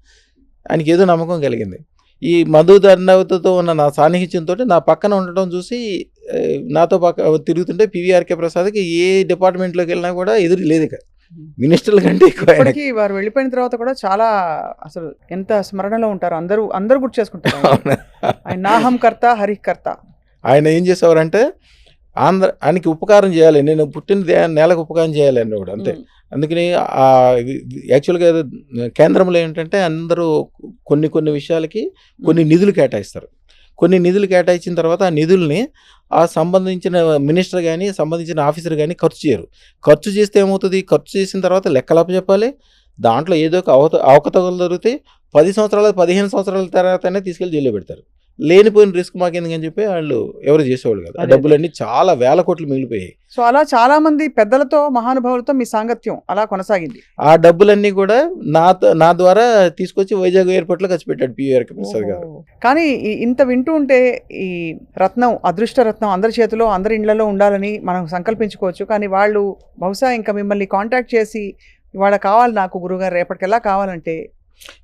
ఆయనకి ఏదో నమ్మకం కలిగింది. ఈ మధు దండావతితో ఉన్న నా సాన్నిహిత్యంతో నా పక్కన ఉండటం చూసి నాతో తిరుగుతుంటే పివిఆర్కే ప్రసాద్కి ఏ డిపార్ట్మెంట్లోకి వెళ్ళినా కూడా ఎదురు లేదు ఇక మినిస్టర్ల కంటే ఎక్కువ ఆయనకి. ఇప్పటికీ వారు వెళ్ళిపోయిన తర్వాత కూడా చాలా అసలు ఎంత స్మరణలో ఉంటారు, అందరూ గుర్తు చేసుకుంటారు ఆయన నాహం కర్త హరికర్త. ఆయన ఏం చేసేవారంటే ఆయనకి ఉపకారం చేయాలి, నేను పుట్టిన నేలకు ఉపకారం చేయాలి అని కూడా అంతే. అందుకని యాక్చువల్గా కేంద్రంలో ఏంటంటే అందరూ కొన్ని విషయాలకి కొన్ని నిధులు కేటాయిస్తారు. కొన్ని నిధులు కేటాయించిన తర్వాత ఆ నిధుల్ని ఆ సంబంధించిన మినిస్టర్ కానీ సంబంధించిన ఆఫీసర్ కానీ ఖర్చు చేయరు. ఖర్చు చేస్తే ఏమవుతుంది, ఖర్చు చేసిన తర్వాత లెక్కలప్ప చెప్పాలి, దాంట్లో ఏదో ఒక అవకతవకలు జరుగుతాయి. 10 సంవత్సరాలు 15 సంవత్సరాల తర్వాతనే తీసుకెళ్ళి జైల్లో పెడతారు. లేనిపోయిన రిస్క్ మాకెందుకని చెప్పి వాళ్ళు ఎవరు చేసేవాళ్ళు కదా. డబ్బులన్నీ చాలా వేల కోట్లు మిగిలిపోయాయి. సో అలా చాలా మంది పెద్దలతో మహానుభావులతో మీ సాంగత్యం అలా కొనసాగింది. ఆ డబ్బులన్నీ కూడా నా ద్వారా తీసుకొచ్చి వైజాగ్ ఎయిర్పోర్ట్లో ఖర్చు పెట్టాడు పివిఆర్కే ప్రసాద్ గారు. కానీ ఇంత వింటూ ఉంటే ఈ రత్నం, అదృష్ట రత్నం అందరి చేతిలో అందరి ఇళ్లలో ఉండాలని మనం సంకల్పించుకోవచ్చు. కానీ వాళ్ళు బహుశా ఇంకా మిమ్మల్ని కాంటాక్ట్ చేసి ఇవాళ కావాలి నాకు గురుగారు రేపటికెలా కావాలంటే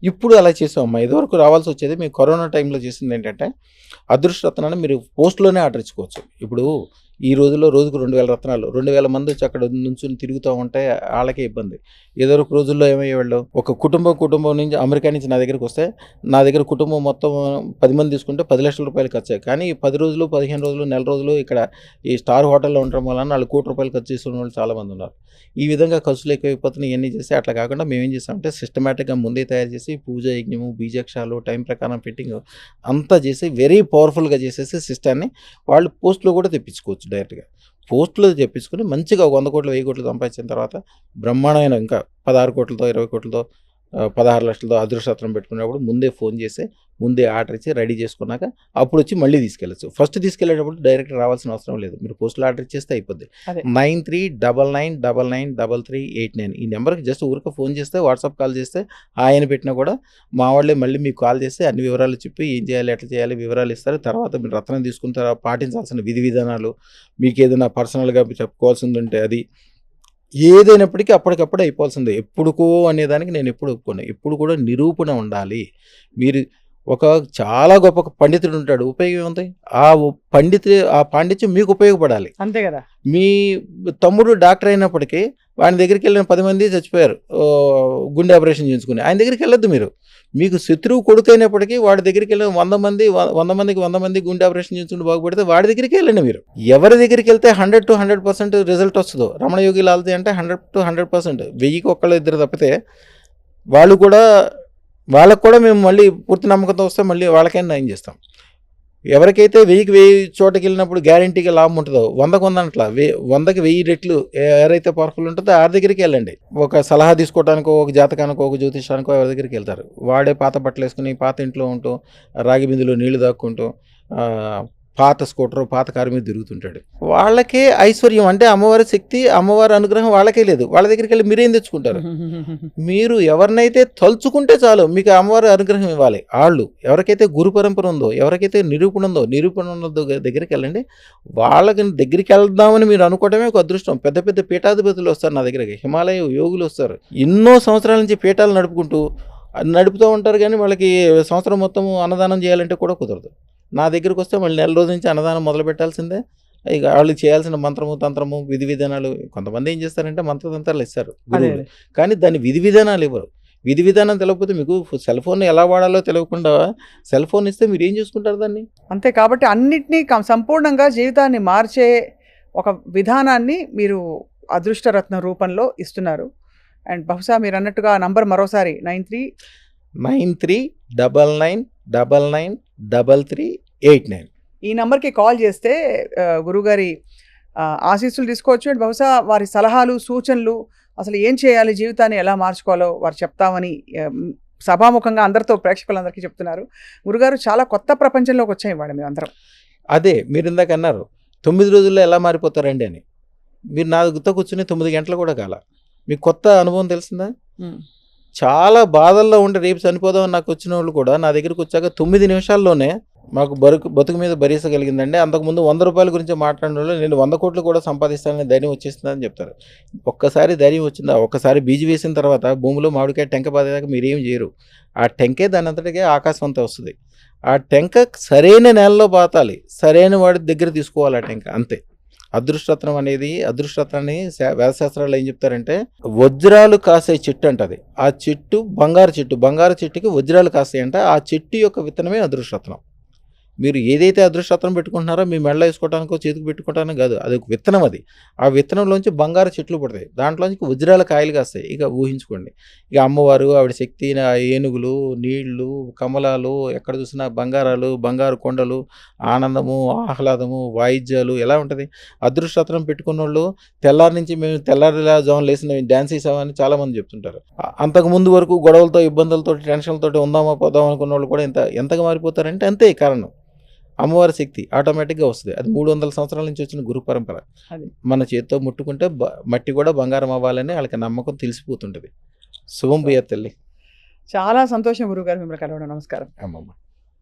ఇప్పుడు అలా చేసామమ్మా. ఇదివరకు రావాల్సి వచ్చేది. మేము కరోనా టైంలో చేసింది ఏంటంటే అదృష్ట రత్నాన్ని మీరు పోస్ట్లోనే ఆర్డర్ ఇచ్చుకోవచ్చు. ఇప్పుడు ఈ రోజుల్లో రోజుకు 2000 రత్నాలు, 2000 మంది వచ్చి అక్కడ నుంచి తిరుగుతూ ఉంటే వాళ్ళకే ఇబ్బంది. ఏదో ఒక రోజుల్లో ఏమయ్యేవాళ్ళు, ఒక కుటుంబం నుంచి అమెరికా నుంచి నా దగ్గరికి వస్తే నా దగ్గర కుటుంబం మొత్తం 10 మంది తీసుకుంటే 10 లక్షల రూపాయలు ఖర్చు. కానీ 10 రోజులు 15 రోజులు నెల రోజులు ఇక్కడ ఈ స్టార్ హోటల్లో ఉండడం వలన వాళ్ళు ₹1,00,00,000 ఖర్చు చేస్తున్న వాళ్ళు చాలామంది ఉన్నారు. ఈ విధంగా ఖర్చులు ఎక్కువైపోతున్నాయి. ఇవన్నీ చేస్తే అట్లా కాకుండా మేమేం చేస్తామంటే సిస్టమేటిక్గా ముందే తయారు చేసి పూజ యజ్ఞము బీజాక్షాలు టైం ప్రకారం ఫిట్టింగ్ అంతా చేసి వెరీ పవర్ఫుల్గా చేసేసి సిస్టాన్ని వాళ్ళు పోస్ట్లో కూడా తెప్పించుకోవచ్చు. డైరెక్ట్గా పోస్టులో తెప్పించుకొని మంచిగా 100 కోట్లు 1000 కోట్లు సంపాదించిన తర్వాత బ్రహ్మాండమైన ఇంకా 16 కోట్లతో 20 కోట్లతో 16 లక్షలతో అదృష్టరత్నం పెట్టుకున్నప్పుడు ముందే ఫోన్ చేసి ముందే ఆర్డర్ ఇచ్చి రెడీ చేసుకున్నాక అప్పుడు వచ్చి మళ్ళీ తీసుకెళ్ళచ్చు. ఫస్ట్ తీసుకెళ్ళేటప్పుడు డైరెక్ట్ రావాల్సిన అవసరం లేదు. మీరు పోస్టులో ఆర్డర్ ఇచ్చేస్తే అయిపోద్ది. 9399993389 ఈ నెంబర్కి జస్ట్ ఊరికే ఫోన్ చేస్తే వాట్సాప్ కాల్ చేస్తే ఆయన పెట్టినా కూడా మా వాళ్ళే మళ్ళీ మీకు కాల్ చేస్తే అన్ని వివరాలు చెప్పి ఏం చేయాలి ఎట్లా చేయాలి వివరాలు ఇస్తారు. తర్వాత మీరు రత్నం తీసుకున్న తర్వాత పాటించాల్సిన విధి విధానాలు, మీకు ఏదైనా పర్సనల్గా చెప్పుకోవాల్సింది ఉంటే అది ఏదైనప్పటికీ అప్పటికప్పుడు అయిపోవాల్సిందే. ఎప్పుడుకో అనేదానికి నేను ఎప్పుడు ఒప్పుకోను. ఎప్పుడు కూడా నిరూపణ ఉండాలి. మీరు ఒక చాలా గొప్ప పండితుడు ఉంటాడు, ఉపయోగం ఏముంది? ఆ పాండిత్యం మీకు ఉపయోగపడాలి అంతే కదా. మీ తమ్ముడు డాక్టర్ అయినప్పటికీ వాడి దగ్గరికి వెళ్ళిన 10 మంది చచ్చిపోయారు గుండె ఆపరేషన్ చేయించుకుని, ఆయన దగ్గరికి వెళ్ళొద్దు. మీరు మీకు శత్రువు కొడుకు అయినప్పటికీ వాడి దగ్గరికి వెళ్ళిన 100 మంది గుండె ఆపరేషన్ చేయించుకుని బాగుపడితే వాడి దగ్గరికి వెళ్ళండి. మీరు ఎవరి దగ్గరికి వెళ్తే 100 to 100% రిజల్ట్ వస్తుందో, రమణ యోగి లాల్ది అంటే 100 to 100%, 1000కి ఒకళ్ళు ఇద్దరు తప్పితే వాళ్ళకు కూడా మేము మళ్ళీ పూర్తి నమ్మకంతో వస్తే మళ్ళీ వాళ్ళకైనా నయం చేస్తాం. ఎవరికైతే 1000కి 1000 చోటకి వెళ్ళినప్పుడు గ్యారంటీగా లాభం ఉంటుందో 100కి 100 అట్లా 100కి 1000 రెట్లు ఎవరైతే పవర్ఫుల్ ఉంటుందో ఆ దగ్గరికి వెళ్ళండి. ఒక సలహా తీసుకోవడానికో ఒక జాతకానికో ఒక జ్యోతిషానికో ఎవరి దగ్గరికి వెళ్తారు. వాడే పాత బట్టలు వేసుకుని పాత ఇంట్లో ఉంటూ రాగి బిందులో నీళ్లు దాక్కుంటూ పాత స్కూటర్ పాత కారు మీద తిరుగుతుంటాడు. వాళ్ళకే ఐశ్వర్యం అంటే అమ్మవారి శక్తి అమ్మవారి అనుగ్రహం వాళ్ళకే లేదు. వాళ్ళ దగ్గరికి వెళ్ళి మీరేం తెచ్చుకుంటారు? మీరు ఎవరినైతే తలుచుకుంటే చాలు మీకు అమ్మవారి అనుగ్రహం ఇవ్వాలి. వాళ్ళు ఎవరికైతే గురు పరంపర ఉందో, ఎవరికైతే నిరూపణ ఉన్నదో దగ్గరికి వెళ్ళండి. వాళ్ళకి దగ్గరికి వెళ్దామని మీరు అనుకోవటమే ఒక అదృష్టం. పెద్ద పెద్ద పీఠాధిపతులు వస్తారు నా దగ్గరికి, హిమాలయ యోగులు వస్తారు. ఎన్నో సంవత్సరాల నుంచి పీఠాలు నడుపుతూ ఉంటారు. కానీ వాళ్ళకి సంవత్సరం మొత్తం అన్నదానం చేయాలంటే కూడా కుదరదు. నా దగ్గరికి వస్తే మళ్ళీ నెల రోజు నుంచి అన్నదానం మొదలు పెట్టాల్సిందే. ఇక వాళ్ళు చేయాల్సిన మంత్రము తంత్రము విధి విధానాలు, కొంతమంది ఏం చేస్తారంటే మంత్రతంత్రాలు ఇస్తారు గురువులు, కానీ దాని విధి విధానాలు ఇవ్వరు. విధి విధానం తెలియకపోతే మీకు సెల్ ఫోన్ ఎలా వాడాలో తెలియకుండా సెల్ ఫోన్ ఇస్తే మీరు ఏం చూసుకుంటారు దాన్ని? అంతే. కాబట్టి అన్నిటినీ సంపూర్ణంగా జీవితాన్ని మార్చే ఒక విధానాన్ని మీరు అదృష్టరత్న రూపంలో ఇస్తున్నారు. అండ్ బహుశా మీరు అన్నట్టుగా నంబర్ మరోసారి 9399993389 ఈ నెంబర్కి కాల్ చేస్తే గురుగారి ఆశీస్సులు తీసుకోవచ్చు. అండ్ బహుశా వారి సలహాలు సూచనలు అసలు ఏం చేయాలి, జీవితాన్ని ఎలా మార్చుకోవాలో వారు చెప్తామని సభాముఖంగా అందరితో ప్రేక్షకులందరికీ చెప్తున్నారు. గురుగారు చాలా కొత్త ప్రపంచంలోకి వచ్చాయి వాడు మేము అందరం. అదే మీరు ఇందాక అన్నారు 9 రోజుల్లో ఎలా మారిపోతారండి అని. మీరు నా గుర్తు కూర్చుని 9 గంటలు కూడా కాల మీకు కొత్త అనుభవం తెలిసిందా? చాలా బాధల్లో ఉండి రేపు చనిపోదామని నాకు వచ్చిన వాళ్ళు కూడా నా దగ్గరికి వచ్చాక 9 నిమిషాల్లోనే మాకు బతుకు మీద భరించగలిగిందండి. అంతకుముందు 100 రూపాయల గురించి మాట్లాడిన వాళ్ళు నేను 100 కోట్లు కూడా సంపాదిస్తానని ధైర్యం వచ్చేస్తుందని చెప్తారు. ఒక్కసారి ధైర్యం వచ్చిందా, ఒక్కసారి బీజు వేసిన తర్వాత భూమిలో మామిడికాయ టెంక బాధేదాకా మీరేం చేయరు. ఆ టెంకే దాని అంతటికే ఆకాశం అంతా వస్తుంది. ఆ టెంక సరైన నేలలో పాతాలి, సరైన వాడి దగ్గర తీసుకోవాలి ఆ టెంక, అంతే. అదృష్టరత్నం అనేది, అదృష్టరత్నాన్ని వేదశాస్త్రాలు ఏం చెప్తారంటే వజ్రాలు కాసే చెట్టు అంట అది. ఆ చెట్టు బంగారు చెట్టు, బంగారు చెట్టుకి వజ్రాలు కాస్తాయంట. ఆ చెట్టు యొక్క విత్తనమే అదృష్టరత్నం. మీరు ఏదైతే అదృష్టరత్నం పెట్టుకుంటున్నారో మీ మెడలో వేసుకోవడానికో చేతికి పెట్టుకోవడానికి కాదు, అది ఒక విత్తనం. అది ఆ విత్తనంలోంచి బంగారు చెట్లు పడతాయి, దాంట్లోంచి వజ్రాల కాయలు కాస్తాయి. ఇక ఊహించుకోండి, ఇక అమ్మవారు, ఆవిడ శక్తి, ఏనుగులు, నీళ్లు, కమలాలు, ఎక్కడ చూసినా బంగారాలు, బంగారు కొండలు, ఆనందము, ఆహ్లాదము, వాయిద్యాలు, ఎలా ఉంటుంది. అదృష్టరత్నం పెట్టుకున్న వాళ్ళు తెల్లారి నుంచి మేము తెల్లారిలా జోన్ లేసిన డ్యాన్స్ వేసామని చాలామంది చెప్తుంటారు. అంతకుముందు వరకు గొడవలతో, ఇబ్బందులతో, టెన్షన్లతో ఉందామా పోదామా అనుకున్న వాళ్ళు కూడా ఎంతగా మారిపోతారంటే అంతే కారణం. అమ్మవారి శక్తి ఆటోమేటిక్గా వస్తుంది. అది 300 సంవత్సరాల నుంచి వచ్చిన గురు పరంపర. అది. మన చేతితో ముట్టుకుంటే మట్టి కూడా బంగారం అవ్వాలని వాళ్ళకి నమ్మకం తెలిసిపోతుంటుంది. శుభం భూయాత్ తల్లి. చాలా సంతోషం గురుగారు మిమ్మల్ని కలవడం. నమస్కారం. అమ్మమ్మ.